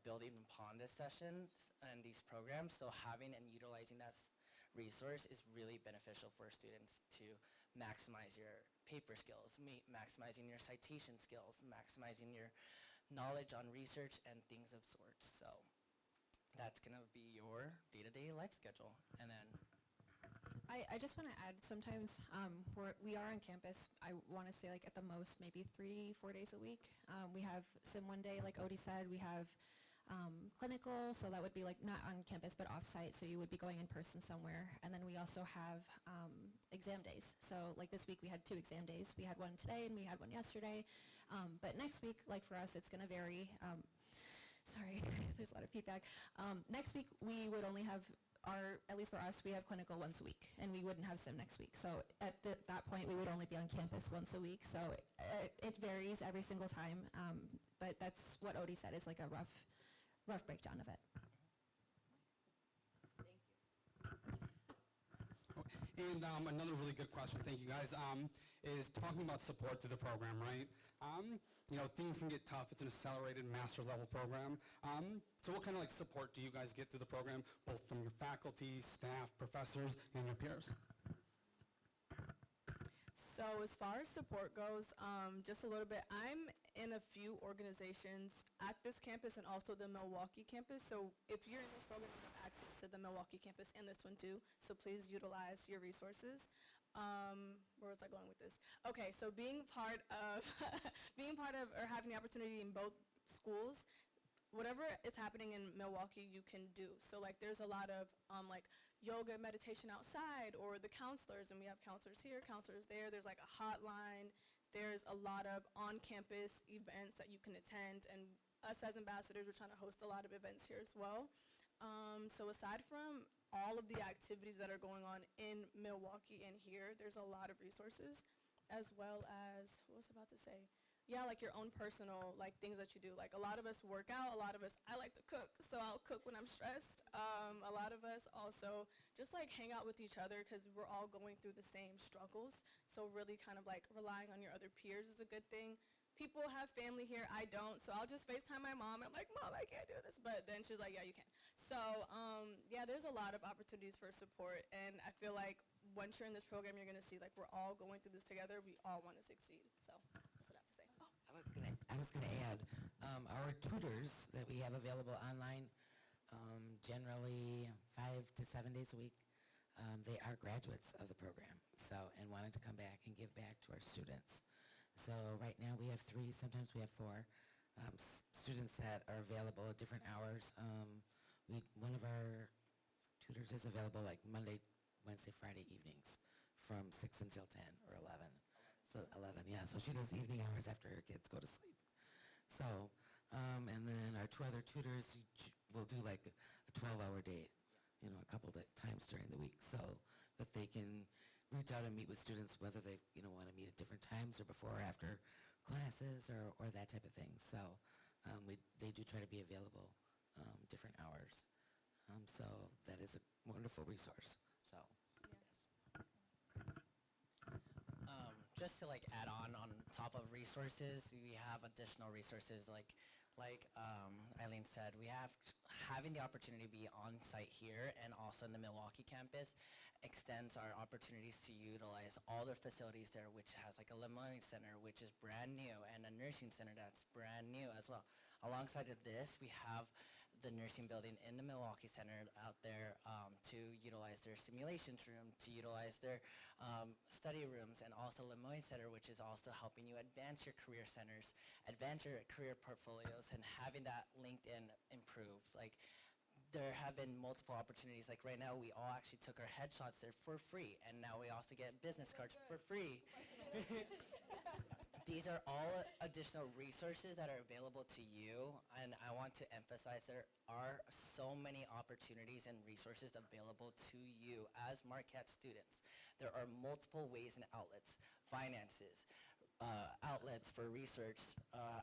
building upon this session and these programs, so having and utilizing that resource is really beneficial for students to maximize your paper skills, maximizing your citation skills, maximizing your knowledge on research and things of sorts. So that's going to be your day-to-day life schedule. And then I just want to add, sometimes we are on campus, I want to say like at the most maybe 3-4 days a week. We have sim one day, like Odie said, we have clinical, so that would be like not on campus but off-site, so you would be going in person somewhere. And then we also have exam days. So like this week we had 2 exam days. We had one today and we had one yesterday. But next week, like for us, it's going to vary. Sorry, there's a lot of feedback. Next week we would only have at least for us, we have clinical once a week, and we wouldn't have sim next week. So at that point, we would only be on campus once a week. So it varies every single time, but that's what Odie said is like a rough breakdown of it. And another really good question, thank you guys, is talking about support to the program, right? You know, things can get tough. It's an accelerated master level program. So what kind of like support do you guys get through the program, both from your faculty, staff, professors, and your peers? So as far as support goes, just a little bit, I'm in a few organizations at this campus and also the Milwaukee campus. So if you're in this program, you have access to the Milwaukee campus and this one too. So please utilize your resources. Where was I going with this? Okay, so being part of or having the opportunity in both schools, whatever is happening in Milwaukee, you can do. So like there's a lot of like yoga, meditation outside, or the counselors, and we have counselors here, counselors there. There's like a hotline. There's a lot of on-campus events that you can attend, and us as ambassadors, we're trying to host a lot of events here as well. So aside from all of the activities that are going on in Milwaukee and here, there's a lot of resources, as well as, what was I about to say? Yeah, like your own personal like things that you do. Like a lot of us work out, a lot of us, I like to cook, so I'll cook when I'm stressed. A lot of us also just like hang out with each other because we're all going through the same struggles. So really kind of like relying on your other peers is a good thing. People have family here, I don't, so I'll just FaceTime my mom. I'm like, Mom, I can't do this. But then she's like, yeah, you can. So yeah, there's a lot of opportunities for support. And I feel like once you're in this program, you're going to see like we're all going through this together. We all want to succeed. So that's what I have to say. I was gonna add, our tutors that we have available online, generally 5 to 7 days a week, they are graduates of the program, so, and wanted to come back and give back to our students. So right now we have 3, sometimes we have 4 students that are available at different hours. One of our tutors is available like Monday, Wednesday, Friday evenings from 6 until 10 or 11. So 11, yeah, so she does evening hours after her kids go to sleep. So, and then our 2 other tutors will do like a 12-hour day, you know, a couple of times during the week, so that they can reach out and meet with students, whether they, you know, want to meet at different times or before or after classes or that type of thing. So they do try to be available different hours. So that is a wonderful resource. So. Just to like add on top of resources, we have additional resources like Eileen said, we have having the opportunity to be on site here and also in the Milwaukee campus extends our opportunities to utilize all their facilities there, which has like a Lemoyne Center, which is brand new, and a nursing center that's brand new as well. Alongside of this, we have the nursing building in the Milwaukee Center out there to utilize their simulations room, to utilize their study rooms, and also Lemoyne Center, which is also helping you advance your career centers, advance your career portfolios, and having that LinkedIn improved. Like, there have been multiple opportunities. Like right now, we all actually took our headshots there for free, and now we also get business cards for free. These are all additional resources that are available to you, and I want to emphasize there are so many opportunities and resources available to you as Marquette students. There are multiple ways and outlets. finances, outlets for research,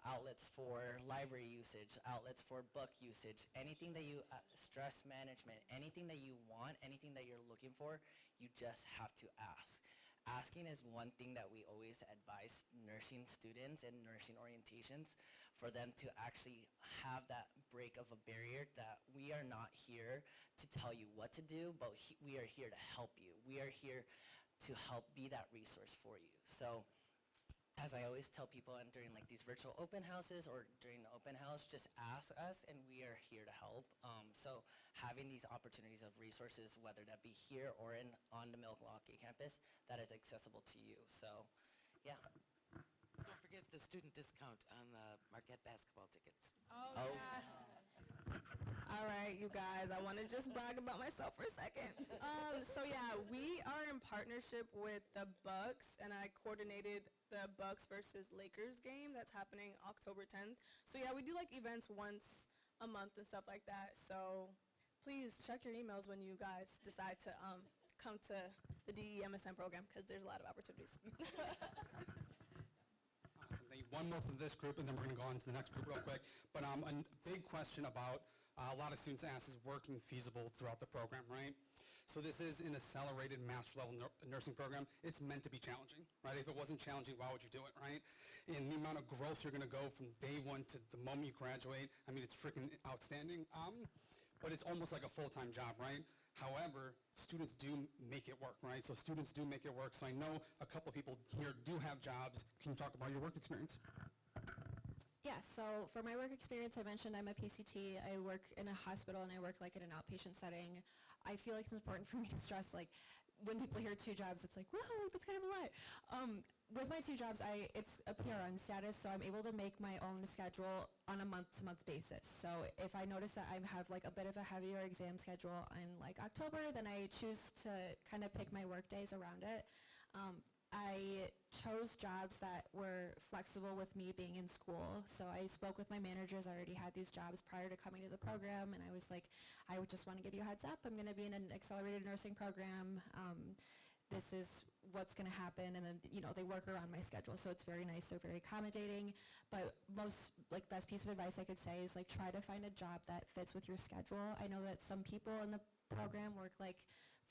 outlets for library usage, outlets for book usage, anything that you, stress management, anything that you want, anything that you're looking for, you just have to ask. Asking is one thing that we always advise nursing students and nursing orientations, for them to actually have that break of a barrier, that we are not here to tell you what to do, but we are here to help you. We are here to help be that resource for you. So as I always tell people during like these virtual open houses or during the open house, just ask us and we are here to help. So having these opportunities of resources, whether that be here or on the Milwaukee campus, that is accessible to you. So yeah. Don't forget the student discount on the Marquette basketball tickets. Oh, yeah. All right, you guys, I want to just brag about myself for a second. So yeah, we are in partnership with the Bucks, and I coordinated the Bucks versus Lakers game that's happening October 10th. So yeah, we do like events once a month and stuff like that. So please check your emails when you guys decide to come to the DE MSN program, because there's a lot of opportunities. One more for this group, and then we're going to go on to the next group real quick. But a big question about a lot of students ask is working feasible throughout the program, right? So this is an accelerated master level nursing program. It's meant to be challenging, right? If it wasn't challenging, why would you do it, right? And the amount of growth you're going to go from day one to the moment you graduate, I mean, it's freaking outstanding. But it's almost like a full-time job, right? However, students do make it work, right? So students do make it work. So I know a couple of people here do have jobs. Can you talk about your work experience? Yeah, so for my work experience, I mentioned I'm a PCT. I work in a hospital and I work like in an outpatient setting. I feel like it's important for me to stress, like, when people hear 2 jobs, it's like, whoa, that's kind of a lot. With my 2 jobs, it's a PRN status, so I'm able to make my own schedule on a month-to-month basis. So if I notice that I have like a bit of a heavier exam schedule in like October, then I choose to kind of pick my work days around it. I chose jobs that were flexible with me being in school. So I spoke with my managers. I already had these jobs prior to coming to the program, and I was like, I would just want to give you a heads up. I'm going to be in an accelerated nursing program. This is what's going to happen, and then, you know, they work around my schedule, so it's very nice. They're very accommodating. But most, like, best piece of advice I could say is, like, try to find a job that fits with your schedule. I know that some people in the program work like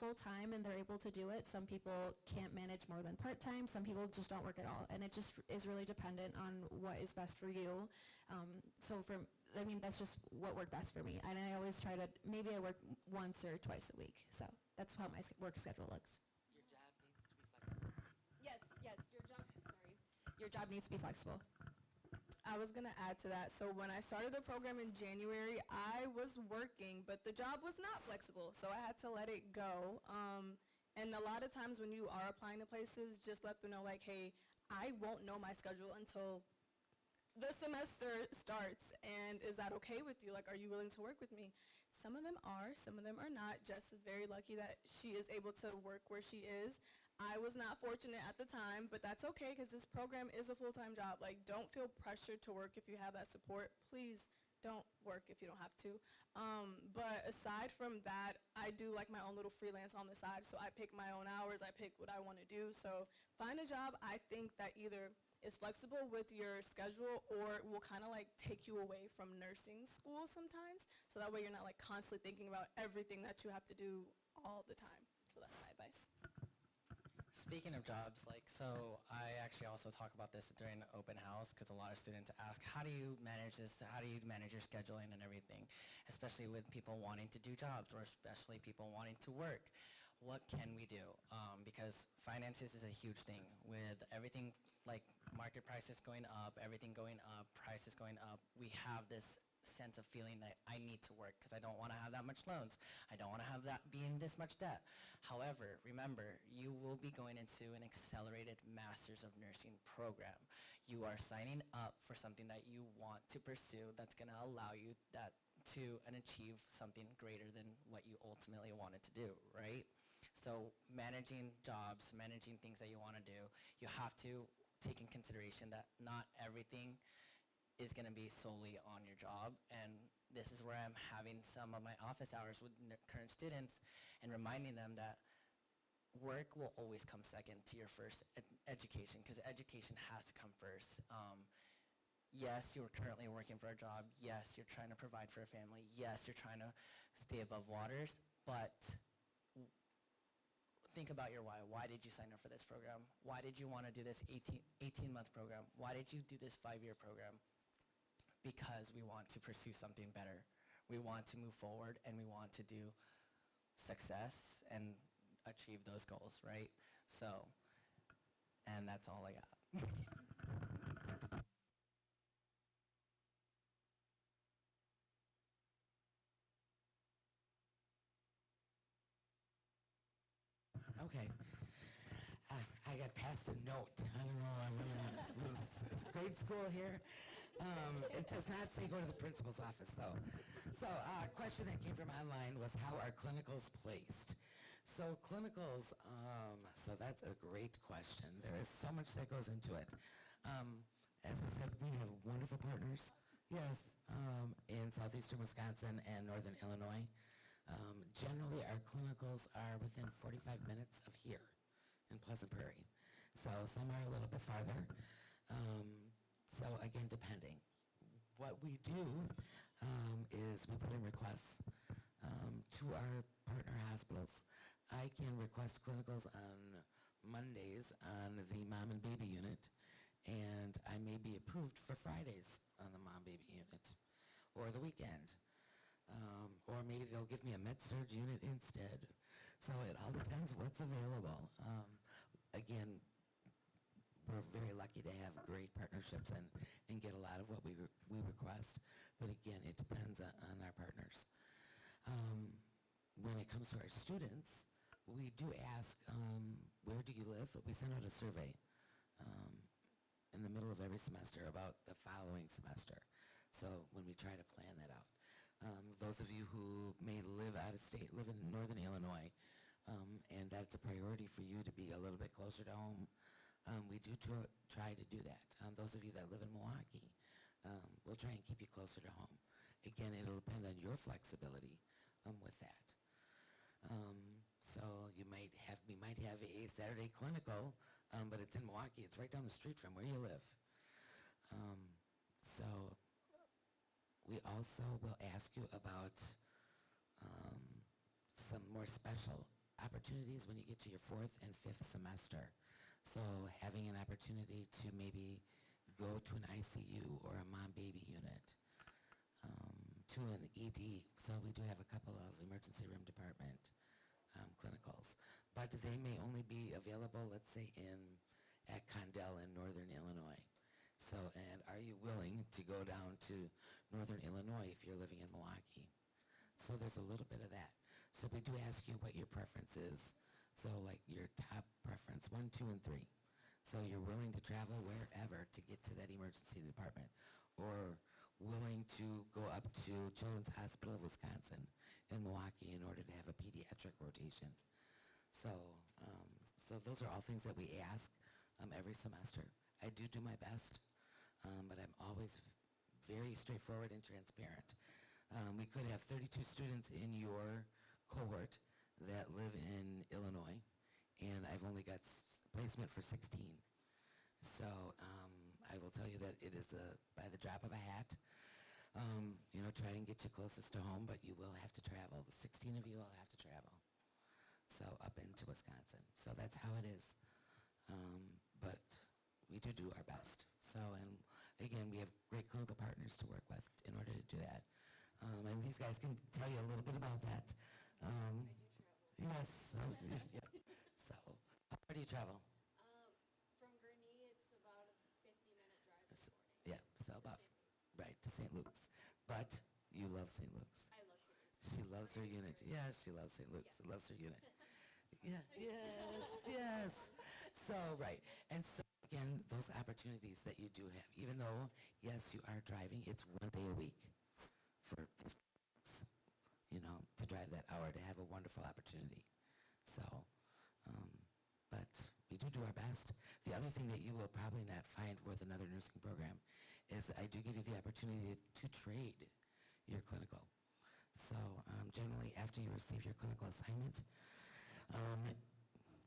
full-time and they're able to do it. Some people can't manage more than part-time. Some people just don't work at all, and it just is really dependent on what is best for you. That's just what worked best for me, and I always try to, maybe I work once or twice a week, so that's how my work schedule looks. Your job needs to be flexible. I was going to add to that. So when I started the program in January, I was working, but the job was not flexible, so I had to let it go. And a lot of times when you are applying to places, just let them know, like, hey, I won't know my schedule until the semester starts, and is that okay with you? Like, are you willing to work with me? Some of them are, some of them are not. Jess is very lucky that she is able to work where she is. I was not fortunate at the time, but that's okay, because this program is a full-time job. Like, don't feel pressured to work if you have that support. Please don't work if you don't have to. But aside from that, I do like my own little freelance on the side. So I pick my own hours. I pick what I want to do. So find a job, I think, that either is flexible with your schedule or will kind of like take you away from nursing school sometimes. So that way you're not like constantly thinking about everything that you have to do all the time. So that's my advice. Speaking of jobs, so I actually also talk about this during the open house, because a lot of students ask, how do you manage this? How do you manage your scheduling and everything? Especially with people wanting to do jobs, or especially people wanting to work. What can we do? Because finances is a huge thing. With everything, like market prices going up, everything going up, prices going up, we have this sense of feeling that I need to work because I don't want to have that much loans. I don't want to have that be in this much debt. However, remember, you will be going into an accelerated Masters of Nursing program. You are signing up for something that you want to pursue that's going to allow you to achieve something greater than what you ultimately wanted to do, right? So managing jobs, managing things that you want to do, you have to take in consideration that not everything is going to be solely on your job, and this is where I'm having some of my office hours with current students and reminding them that work will always come second to your first education, because education has to come first. Yes, you're currently working for a job. Yes, you're trying to provide for a family. Yes, you're trying to stay above waters, but think about your why. Why did you sign up for this program? Why did you want to do this 18-month program? Why did you do this 5-year program? Because we want to pursue something better. We want to move forward, and we want to do success and achieve those goals, right? So, and that's all I got. Okay. I got passed a note. I don't know. It's grade school here. It does not say go to the principal's office, though. So a question that came from online was, how are clinicals placed? So clinicals, so that's a great question. There is so much that goes into it. As I said, we have wonderful partners, yes, in southeastern Wisconsin and northern Illinois. Generally, our clinicals are within 45 minutes of here in Pleasant Prairie. So some are a little bit farther. So again, depending. What we do is we put in requests to our partner hospitals. I can request clinicals on Mondays on the mom and baby unit, and I may be approved for Fridays on the mom-baby unit or the weekend. Or maybe they'll give me a med-surg unit instead. So it all depends what's available. Again, we're very lucky to have great partnerships and get a lot of what we request. But again, it depends on our partners. When it comes to our students, we do ask, where do you live? We send out a survey in the middle of every semester about the following semester. So when we try to plan that out. Those of you who may live out of state, live in northern Illinois, and that's a priority for you to be a little bit closer to home, we do try to do that. Those of you that live in Milwaukee, we'll try and keep you closer to home. Again, it'll depend on your flexibility with that. So we might have a Saturday clinical, but it's in Milwaukee. It's right down the street from where you live. So we also will ask you about some more special opportunities when you get to your 4th and 5th semester. So having an opportunity to maybe go to an ICU or a mom-baby unit, to an ED. So we do have a couple of emergency room department clinicals. But they may only be available, let's say, at Condell in northern Illinois. So, and are you willing to go down to northern Illinois if you're living in Milwaukee? So there's a little bit of that. So we do ask you what your preference is. So like your top preference, 1, 2, and 3. So you're willing to travel wherever to get to that emergency department, or willing to go up to Children's Hospital of Wisconsin in Milwaukee in order to have a pediatric rotation. So, so those are all things that we ask every semester. I do my best. But I'm always very straightforward and transparent. We could have 32 students in your cohort that live in Illinois, and I've only got placement for 16. So I will tell you that it is by the drop of a hat. Try and get you closest to home, but you will have to travel. The 16 of you will have to travel. So up into Wisconsin. So that's how it is. But we do our best. So, and again, we have great clinical partners to work with in order to do that. And these guys can tell you a little bit about that. Yes. Yeah. So, how far do you travel? From Gurnee, it's about a 50-minute drive in the morning. Yeah, so about, right, to St. Luke's. But you love St. Luke's. I love St. Luke's. She loves her unit. Yes, she loves St. Luke's. She loves her unit. Yeah, yes. So, right. And so, again, those opportunities that you do have, even though, yes, you are driving, it's 1 day a week for 50 bucks, to drive that hour, to have a wonderful opportunity. So, but we do our best. The other thing that you will probably not find with another nursing program is I do give you the opportunity to trade your clinical. So, generally, after you receive your clinical assignment,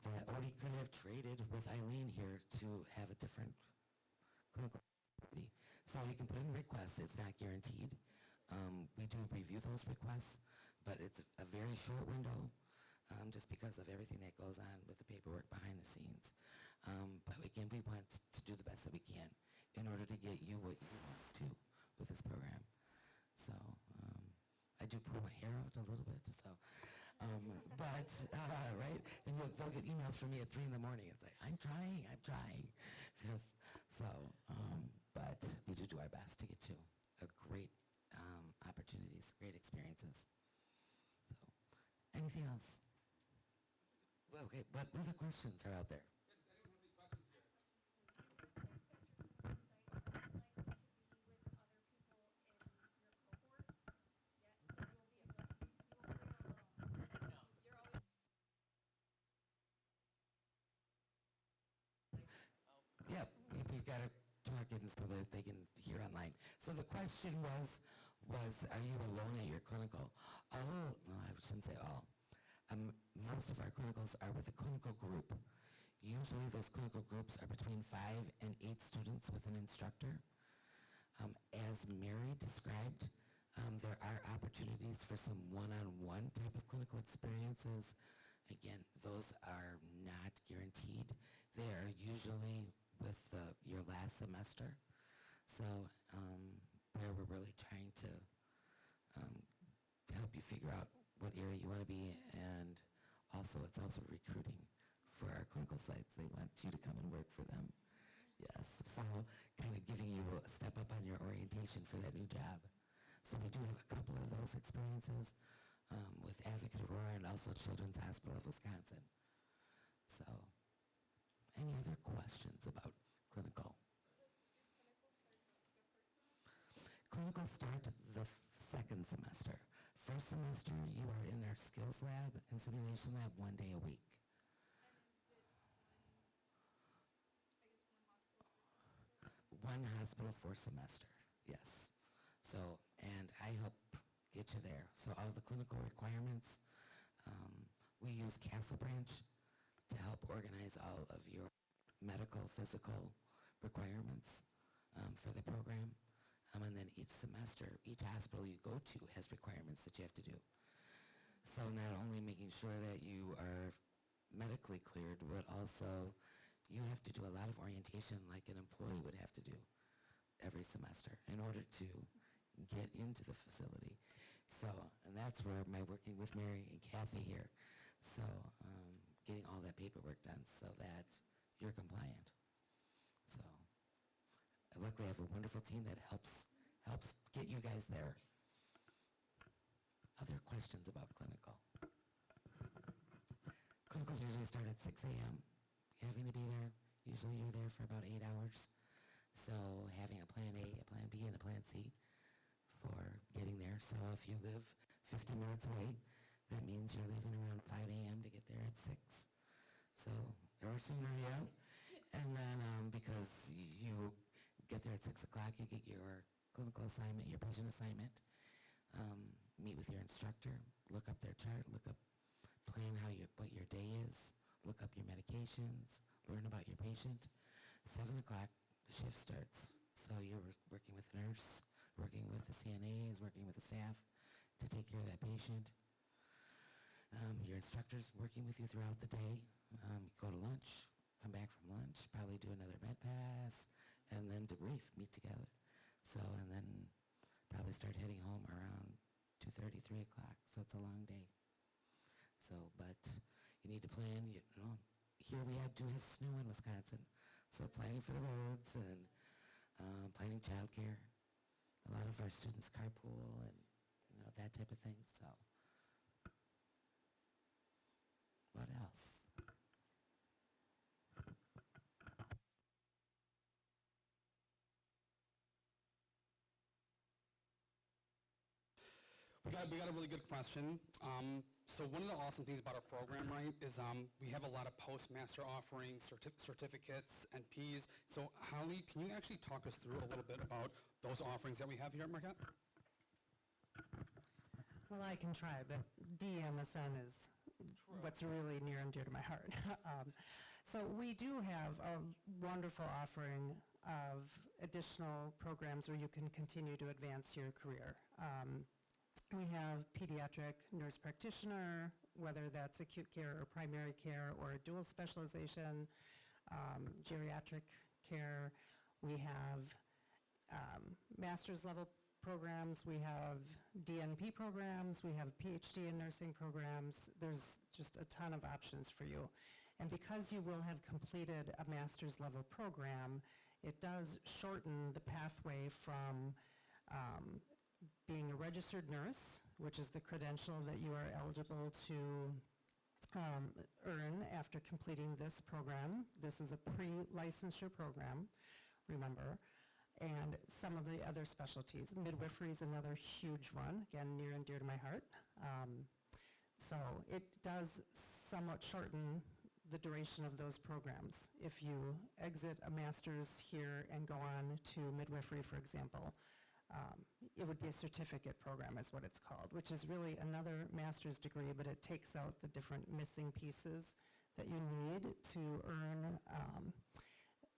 or he could have traded with Eileen here to have a different clinical activity. So you can put in requests. It's not guaranteed. We do review those requests, but it's a very short window just because of everything that goes on with the paperwork behind the scenes. But again, we want to do the best that we can in order to get you what you want to with this program. So I do pull my hair out a little bit, so, but, right? And they'll get emails from me at 3 in the morning and say, I'm trying. Yes. So, but we do our best to get you a great opportunities, great experiences. So, anything else? Well, okay, what other questions are out there? Yep, we've got to talk in so that they can hear online. So the question was, are you alone at your clinical? No, I shouldn't say all. Most of our clinicals are with a clinical group. Usually those clinical groups are between 5 and 8 students with an instructor. As Mary described, there are opportunities for some one-on-one type of clinical experiences. Again, those are not guaranteed. They are usually with your last semester. So where we're really trying to help you figure out what area you want to be, and it's also recruiting for our clinical sites. They want you to come and work for them. Yes, so kind of giving you a step up on your orientation for that new job. So we do have a couple of those experiences with Advocate Aurora and also Children's Hospital of Wisconsin. So any other questions about clinical? Clinical start the second semester. First semester, you are in our skills lab and simulation lab 1 day a week. One hospital for semester, yes. So, and I help get you there. So all the clinical requirements, we use Castle Branch to help organize all of your medical, physical requirements for the program. And then each semester, each hospital you go to has requirements that you have to do. So not only making sure that you are medically cleared, but also you have to do a lot of orientation like an employee would have to do every semester in order to get into the facility. So, and that's where my working with Mary and Kathy here. So getting all that paperwork done so that you're compliant. So luckily I have a wonderful team that helps get you guys there. Other questions about clinical? Clinicals usually start at 6 a.m. Having to be there, usually you're there for about 8 hours. So having a plan A, a plan B, and a plan C for getting there. So if you live 50 minutes away, that means you're leaving around 5 a.m. to get there at 6. So, or sooner, yeah. And then because you get there at 6 o'clock, you get your clinical assignment, your patient assignment, meet with your instructor, look up their chart, plan what your day is, look up your medications, learn about your patient. 7 o'clock, the shift starts. So you're working with a nurse, working with the CNAs, working with the staff to take care of that patient. Your instructor's working with you throughout the day. Go to lunch, come back from lunch, probably do another med pass, and then debrief, meet together. So, and then probably start heading home around 2:30, 3 o'clock. So it's a long day. So, but you need to plan. Here we do have snow in Wisconsin. So planning for the roads and planning childcare. A lot of our students carpool and that type of thing. So, what else? We got a really good question. So one of the awesome things about our program, right, is we have a lot of postmaster offerings, certificates, NPs. So Holly, can you actually talk us through a little bit about those offerings that we have here at Marquette? Well, I can try, but DMSN is what's really near and dear to my heart. So we do have a wonderful offering of additional programs where you can continue to advance your career. We have pediatric nurse practitioner, whether that's acute care or primary care or dual specialization, geriatric care. We have master's level programs, we have DNP programs, we have PhD in nursing programs. There's just a ton of options for you. And because you will have completed a master's level program, it does shorten the pathway from being a registered nurse, which is the credential that you are eligible to earn after completing this program. This is a pre-licensure program, remember. And some of the other specialties. Midwifery is another huge one, again, near and dear to my heart. So it does somewhat shorten the duration of those programs. If you exit a master's here and go on to midwifery, for example, it would be a certificate program is what it's called, which is really another master's degree, but it takes out the different missing pieces that you need to earn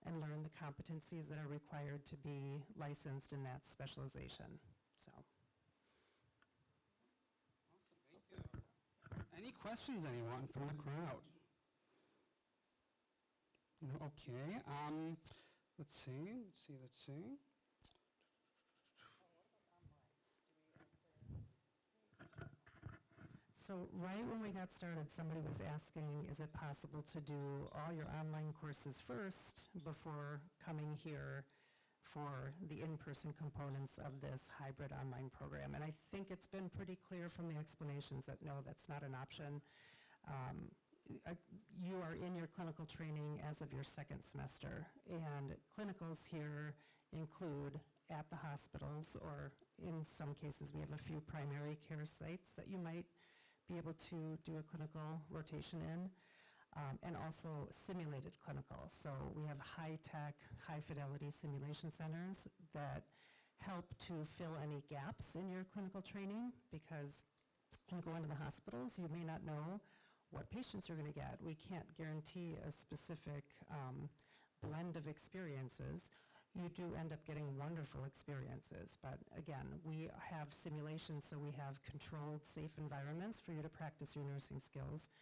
and learn the competencies that are required to be licensed in that specialization. So. Awesome, thank you. Any questions, anyone from the crowd? No, okay, let's see. So right when we got started, somebody was asking, is it possible to do all your online courses first before coming here for the in-person components of this hybrid online program? And I think it's been pretty clear from the explanations that no, that's not an option. You are in your clinical training as of your second semester, and clinicals here include at the hospitals, or in some cases we have a few primary care sites that you might be able to do a clinical rotation in, and also simulated clinical. So we have high-tech, high-fidelity simulation centers that help to fill any gaps in your clinical training, because when you go into the hospitals, you may not know what patients you're going to get. We can't guarantee a specific blend of experiences. You do end up getting wonderful experiences, but again, we have simulations, so we have controlled, safe environments for you to practice your nursing skills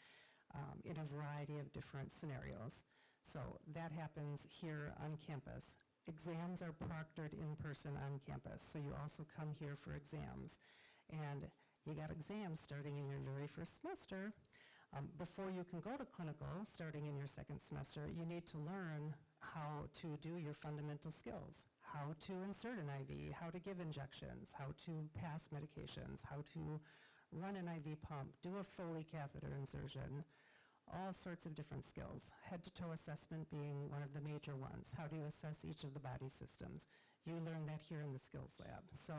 in a variety of different scenarios. So that happens here on campus. Exams are proctored in person on campus, so you also come here for exams. And you got exams starting in your very first semester. Before you can go to clinical, starting in your second semester, you need to learn how to do your fundamental skills, how to insert an IV, how to give injections, how to pass medications, how to run an IV pump, do a Foley catheter insertion, all sorts of different skills. Head-to-toe assessment being one of the major ones. How do you assess each of the body systems? You learn that here in the skills lab. So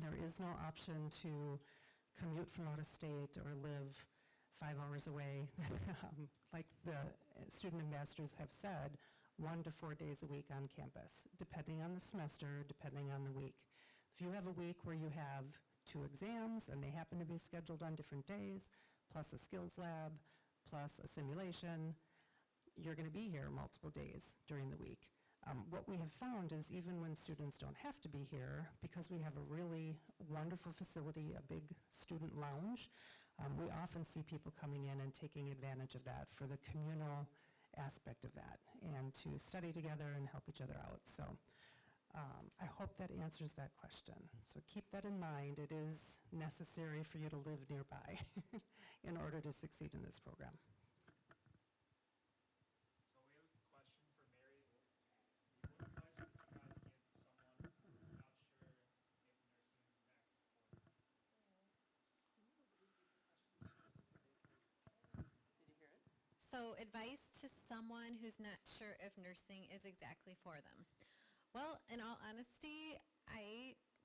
there is no option to commute from out of state or live 5 hours away. Like the student ambassadors have said, 1 to 4 days a week on campus, depending on the semester, depending on the week. If you have a week where you have 2 exams and they happen to be scheduled on different days, plus a skills lab, plus a simulation, you're going to be here multiple days during the week. What we have found is even when students don't have to be here, because we have a really wonderful facility, a big student lounge, we often see people coming in and taking advantage of that for the communal aspect of that, and to study together and help each other out. So I hope that answers that question. So keep that in mind. It is necessary for you to live nearby in order to succeed in this program. So advice to someone who's not sure if nursing is exactly for them. Well, in all honesty,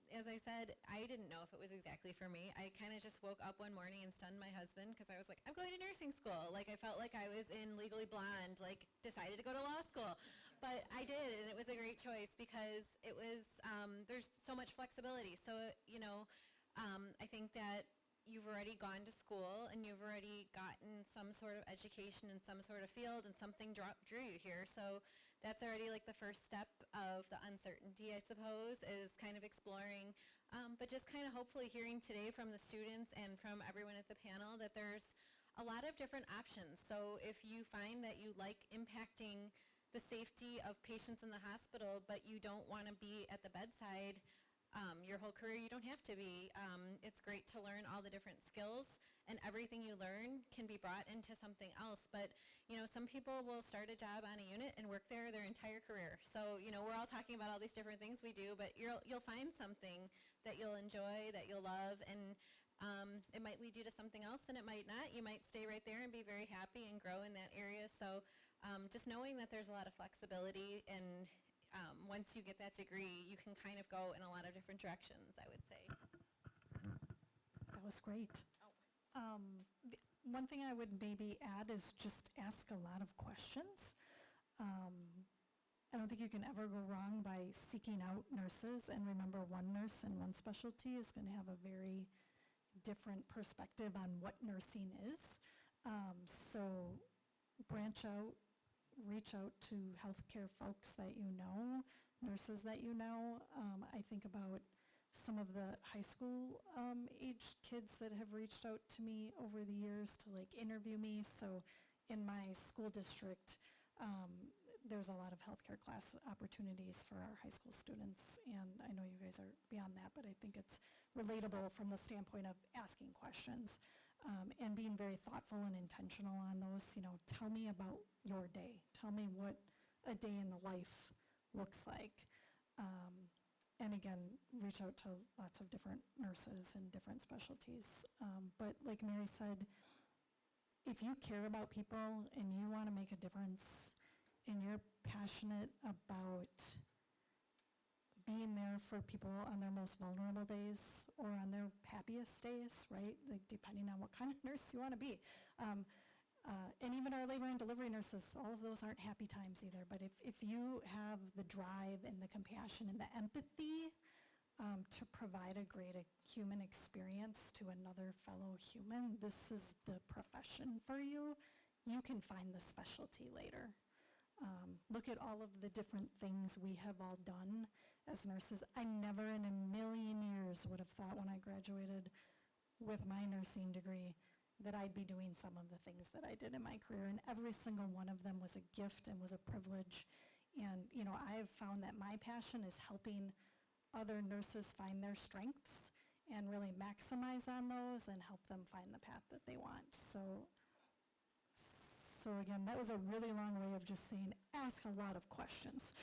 as I said, I didn't know if it was exactly for me. I kind of just woke up one morning and stunned my husband because I was like, I'm going to nursing school. Like, I felt like I was in Legally Blonde, like decided to go to law school. But I did, and it was a great choice because it was, there's so much flexibility. So, I think that, you've already gone to school and you've already gotten some sort of education in some sort of field and something drew you here. So that's already like the first step of the uncertainty, I suppose, is kind of exploring, but just kind of hopefully hearing today from the students and from everyone at the panel that there's a lot of different options. So if you find that you like impacting the safety of patients in the hospital, but you don't want to be at the bedside your whole career, you don't have to be. It's great to learn all the different skills, and everything you learn can be brought into something else. But, you know, some people will start a job on a unit and work there their entire career. So, you know, we're all talking about all these different things we do, but you'll find something that you'll enjoy, that you'll love, and it might lead you to something else, and it might not. You might stay right there and be very happy and grow in that area. So just knowing that there's a lot of flexibility, and once you get that degree, you can kind of go in a lot of different directions, I would say. That was great. One thing I would maybe add is just ask a lot of questions. I don't think you can ever go wrong by seeking out nurses, and remember, one nurse in one specialty is going to have a very different perspective on what nursing is. So branch out, reach out to healthcare folks that you know, nurses that you know. I think about some of the high school aged kids that have reached out to me over the years to like interview me. So in my school district, there's a lot of healthcare class opportunities for our high school students, and I know you guys are beyond that, but I think it's relatable from the standpoint of asking questions. And being very thoughtful and intentional on those. You know, tell me about your day. Tell me what a day in the life looks like. And again, reach out to lots of different nurses and different specialties. But like Mary said, if you care about people and you want to make a difference and you're passionate about being there for people on their most vulnerable days or on their happiest days, right? Like depending on what kind of nurse you want to be. And even our labor and delivery nurses, all of those aren't happy times either. But if you have the drive and the compassion and the empathy to provide a great human experience to another fellow human, this is the profession for you. You can find the specialty later. Look at all of the different things we have all done as nurses. I never in a million years would have thought when I graduated with my nursing degree that I'd be doing some of the things that I did in my career, and every single one of them was a gift and was a privilege. And, you know, I have found that my passion is helping other nurses find their strengths and really maximize on those and help them find the path that they want. So again, that was a really long way of just saying, ask a lot of questions.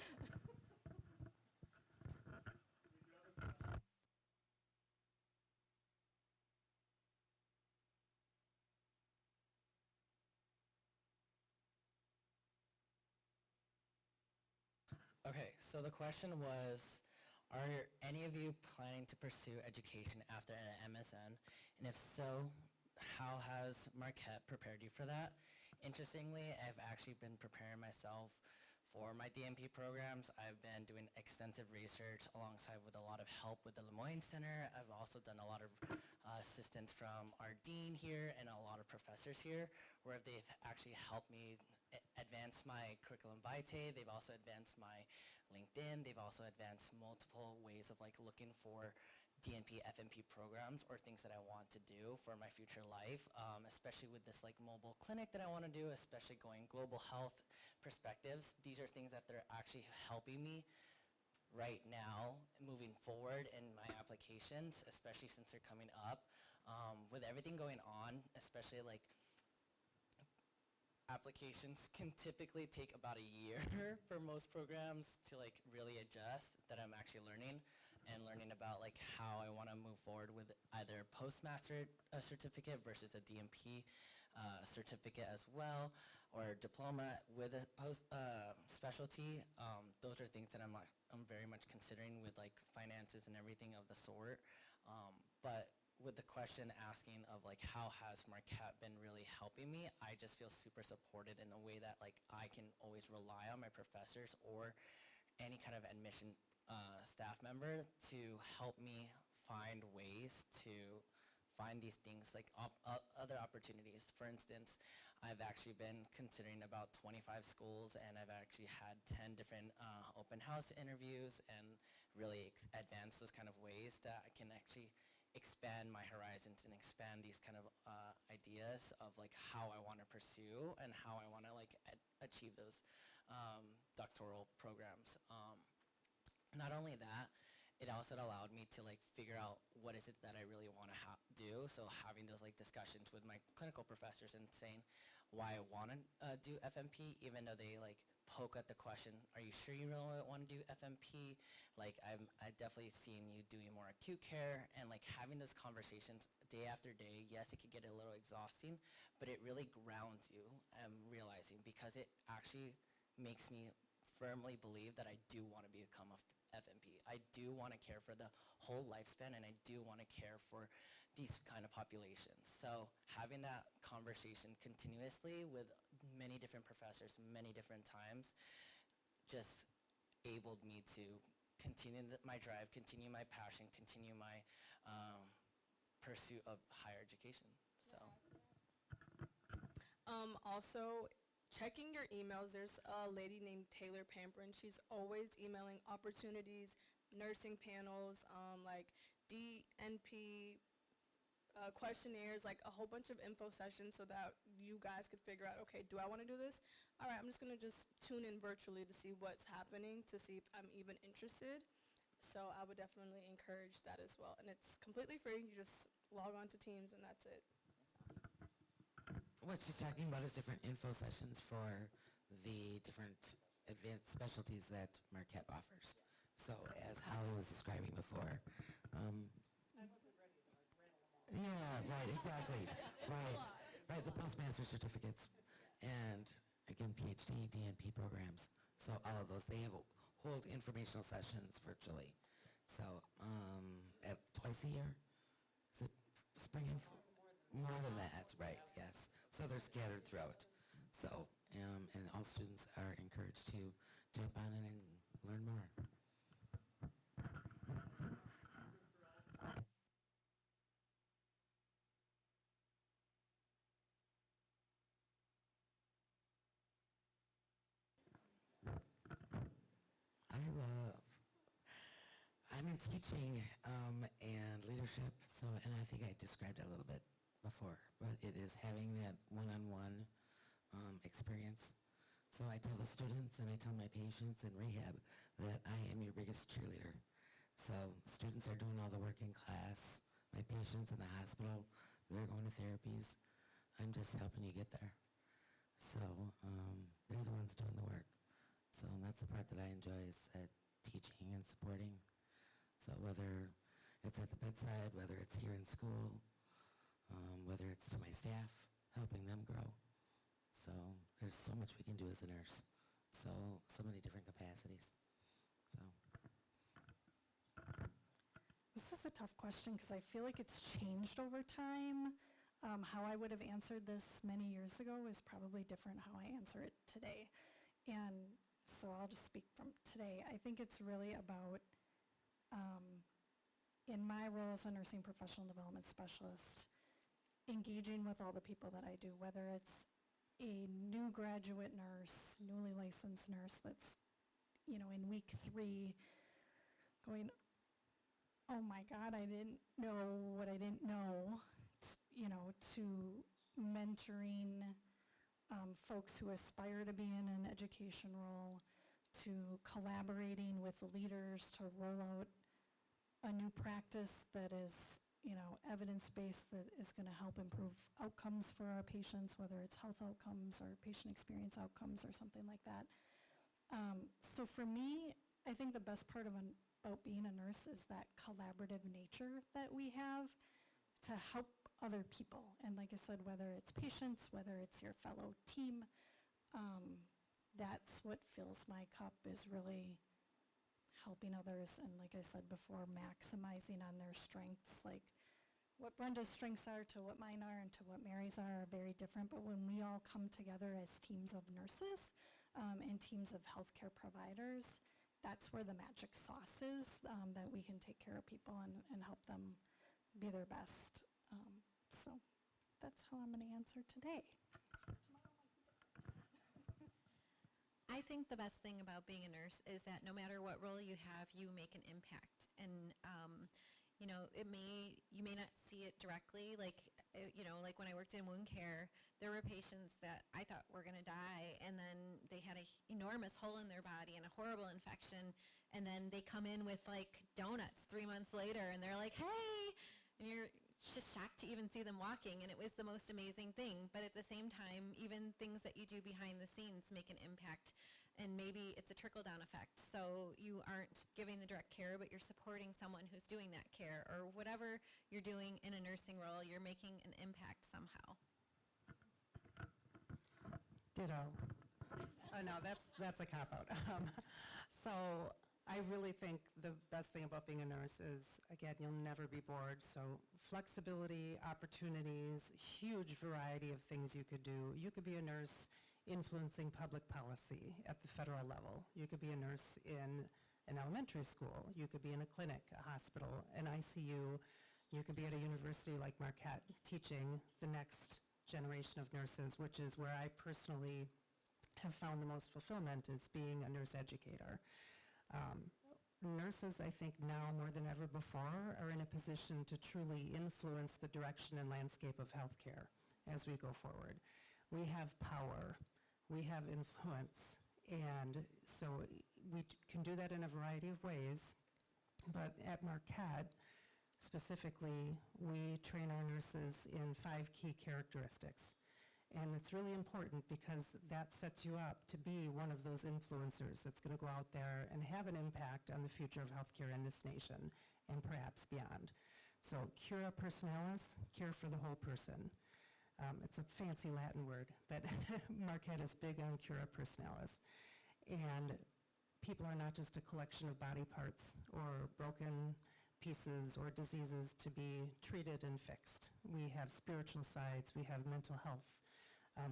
Okay, so the question was, are any of you planning to pursue education after an MSN? And if so, how has Marquette prepared you for that? Interestingly, I've actually been preparing myself for my DNP programs. I've been doing extensive research alongside with a lot of help with the Lemoyne Center. I've also done a lot of assistance from our dean here and a lot of professors here, where they've actually helped me advance my curriculum vitae. They've also advanced my LinkedIn. They've also advanced multiple ways of like looking for DNP, FNP programs or things that I want to do for my future life, especially with this like mobile clinic that I want to do, especially going global health perspectives. These are things that they're actually helping me right now moving forward in my applications, especially since they're coming up. With everything going on, especially like applications can typically take about a year for most programs to like really adjust, that I'm actually learning about like how I want to move forward with either postmaster certificate versus a DNP certificate as well, or diploma with a post specialty. Those are things that I'm very much considering with like finances and everything of the sort. But with the question asking of like how has Marquette been really helping me, I just feel super supported in a way that like I can always rely on my professors or any kind of admission staff member to help me find ways to find these things like other opportunities. For instance, I've actually been considering about 25 schools, and I've actually had 10 different open house interviews, and really advance those kind of ways that I can actually expand my horizons and expand these kind of ideas of like how I want to pursue and how I want to like achieve those doctoral programs. Not only that, it also allowed me to like figure out what is it that I really want to do. So having those like discussions with my clinical professors and saying why I want to do FMP, even though they like poke at the question, are you sure you really want to do FMP? Like I've definitely seen you doing more acute care, and like having those conversations day after day. Yes, it could get a little exhausting, but it really grounds you, I'm realizing, because it actually makes me firmly believe that I do want to become a FMP. I do want to care for the whole lifespan, and I do want to care for these kind of populations. So having that conversation continuously with many different professors, many different times, just enabled me to continue my drive, continue my passion, continue my pursuit of higher education. So. Also, checking your emails, there's a lady named Taylor Pamperin. She's always emailing opportunities, nursing panels, like DNP questionnaires, like a whole bunch of info sessions so that you guys could figure out, okay, do I want to do this? All right, I'm just going to just tune in virtually to see what's happening, to see if I'm even interested. So I would definitely encourage that as well. And it's completely free. You just log on to Teams and that's it. What she's talking about is different info sessions for the different advanced specialties that Marquette offers. So as Holly was describing before, yeah, right, exactly, right, the postmaster certificates, and again, PhD, DNP programs. So all of those, they hold informational sessions virtually. So twice a year, is it spring info? More than that, right, yes. So they're scattered throughout. So, and all students are encouraged to jump on it and learn more. I'm in teaching and leadership, so, and I think I described it a little bit before, but it is having that one-on-one experience. So I tell the students and I tell my patients in rehab that I am your biggest cheerleader. So students are doing all the work in class. My patients in the hospital, they're going to therapies. I'm just helping you get there. So they're the ones doing the work. So that's the part that I enjoy, is that teaching and supporting. So whether it's at the bedside, whether it's here in school, whether it's to my staff, helping them grow. So there's so much we can do as a nurse. So many different capacities. So. This is a tough question because I feel like it's changed over time. How I would have answered this many years ago is probably different how I answer it today. And so I'll just speak from today. I think it's really about, in my role as a nursing professional development specialist, engaging with all the people that I do, whether it's a new graduate nurse, newly licensed nurse that's, in week 3 going, oh my God, I didn't know what I didn't know, to mentoring folks who aspire to be in an education role, to collaborating with leaders to roll out a new practice that is, evidence-based, that is going to help improve outcomes for our patients, whether it's health outcomes or patient experience outcomes or something like that. So for me, I think the best part about being a nurse is that collaborative nature that we have to help other people. And like I said, whether it's patients, whether it's your fellow team, that's what fills my cup, is really helping others. And like I said before, maximizing on their strengths. Like what Brenda's strengths are to what mine are and to what Mary's are very different. But when we all come together as teams of nurses and teams of healthcare providers, that's where the magic sauce is, that we can take care of people and help them be their best So that's how I'm going to answer today. I think the best thing about being a nurse is that no matter what role you have, you make an impact. And, you know, you may not see it directly. Like, you know, like when I worked in wound care, there were patients that I thought were going to die, and then they had an enormous hole in their body and a horrible infection, and then they come in with like donuts 3 months later, and they're like, hey, and you're just shocked to even see them walking, and it was the most amazing thing. But at the same time, even things that you do behind the scenes make an impact, and maybe it's a trickle-down effect. So you aren't giving the direct care, but you're supporting someone who's doing that care, or whatever you're doing in a nursing role, you're making an impact somehow. Ditto. Oh, no, that's a cop-out. So I really think the best thing about being a nurse is, again, you'll never be bored. So flexibility, opportunities, huge variety of things you could do. You could be a nurse influencing public policy at the federal level. You could be a nurse in an elementary school. You could be in a clinic, a hospital, an ICU. You could be at a university like Marquette teaching the next generation of nurses, which is where I personally have found the most fulfillment, is being a nurse educator. Nurses, I think now more than ever before, are in a position to truly influence the direction and landscape of healthcare as we go forward. We have power, we have influence, and so we can do that in a variety of ways. But at Marquette, specifically, we train our nurses in 5 key characteristics. And it's really important because that sets you up to be one of those influencers that's going to go out there and have an impact on the future of healthcare in this nation and perhaps beyond. So cura personalis, care for the whole person. It's a fancy Latin word, but Marquette is big on cura personalis. And people are not just a collection of body parts or broken pieces or diseases to be treated and fixed. We have spiritual sides, we have mental health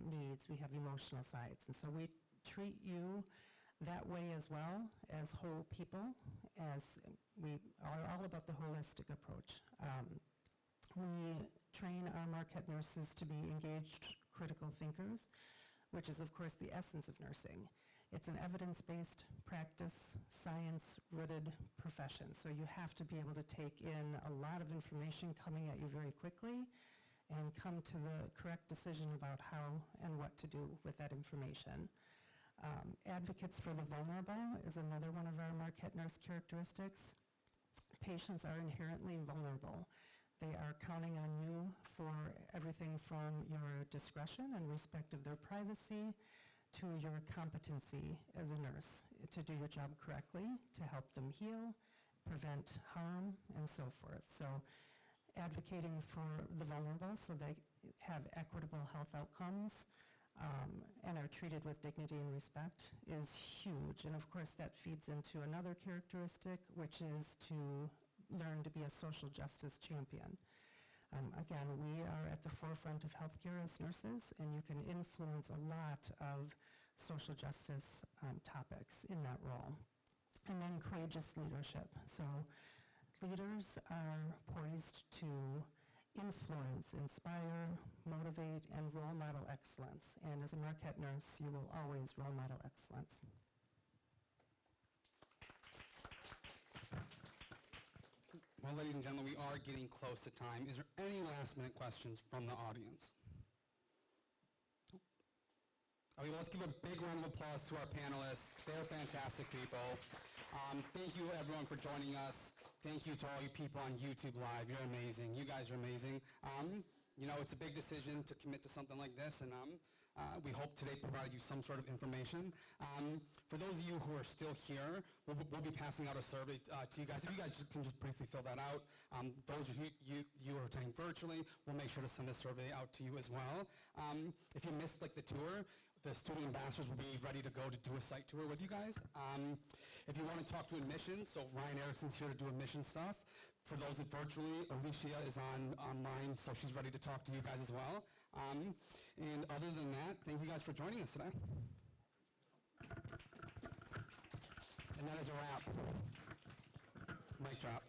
needs, we have emotional sides. And so we treat you that way as well, as whole people, as we are all about the holistic approach. We train our Marquette nurses to be engaged critical thinkers, which is of course the essence of nursing. It's an evidence-based practice, science-rooted profession. So you have to be able to take in a lot of information coming at you very quickly and come to the correct decision about how and what to do with that information. Advocates for the vulnerable is another one of our Marquette nurse characteristics. Patients are inherently vulnerable. They are counting on you for everything from your discretion and respect of their privacy to your competency as a nurse to do your job correctly, to help them heal, prevent harm, and so forth. So advocating for the vulnerable so they have equitable health outcomes and are treated with dignity and respect is huge. And of course that feeds into another characteristic, which is to learn to be a social justice champion. Again, we are at the forefront of healthcare as nurses, and you can influence a lot of social justice topics in that role. And then courageous leadership. So leaders are poised to influence, inspire, motivate, and role model excellence. And as a Marquette nurse, you will always role model excellence. Well, ladies and gentlemen, we are getting close to time. Is there any last-minute questions from the audience? Okay, well, let's give a big round of applause to our panelists. They're fantastic people. Thank you, everyone, for joining us. Thank you to all you people on YouTube Live. You're amazing. You guys are amazing. You know, it's a big decision to commit to something like this, and we hope today provided you some sort of information. For those of you who are still here, we'll be passing out a survey to you guys. If you guys can just briefly fill that out. Those of you who are attending virtually, we'll make sure to send a survey out to you as well. If you missed like the tour, the student ambassadors will be ready to go to do a site tour with you guys. If you want to talk to admissions, so Ryan Erickson's here to do admission stuff. For those that virtually, Alicia is online, so she's ready to talk to you guys as well. And other than that, thank you guys for joining us today. And that is a wrap. Mic drop.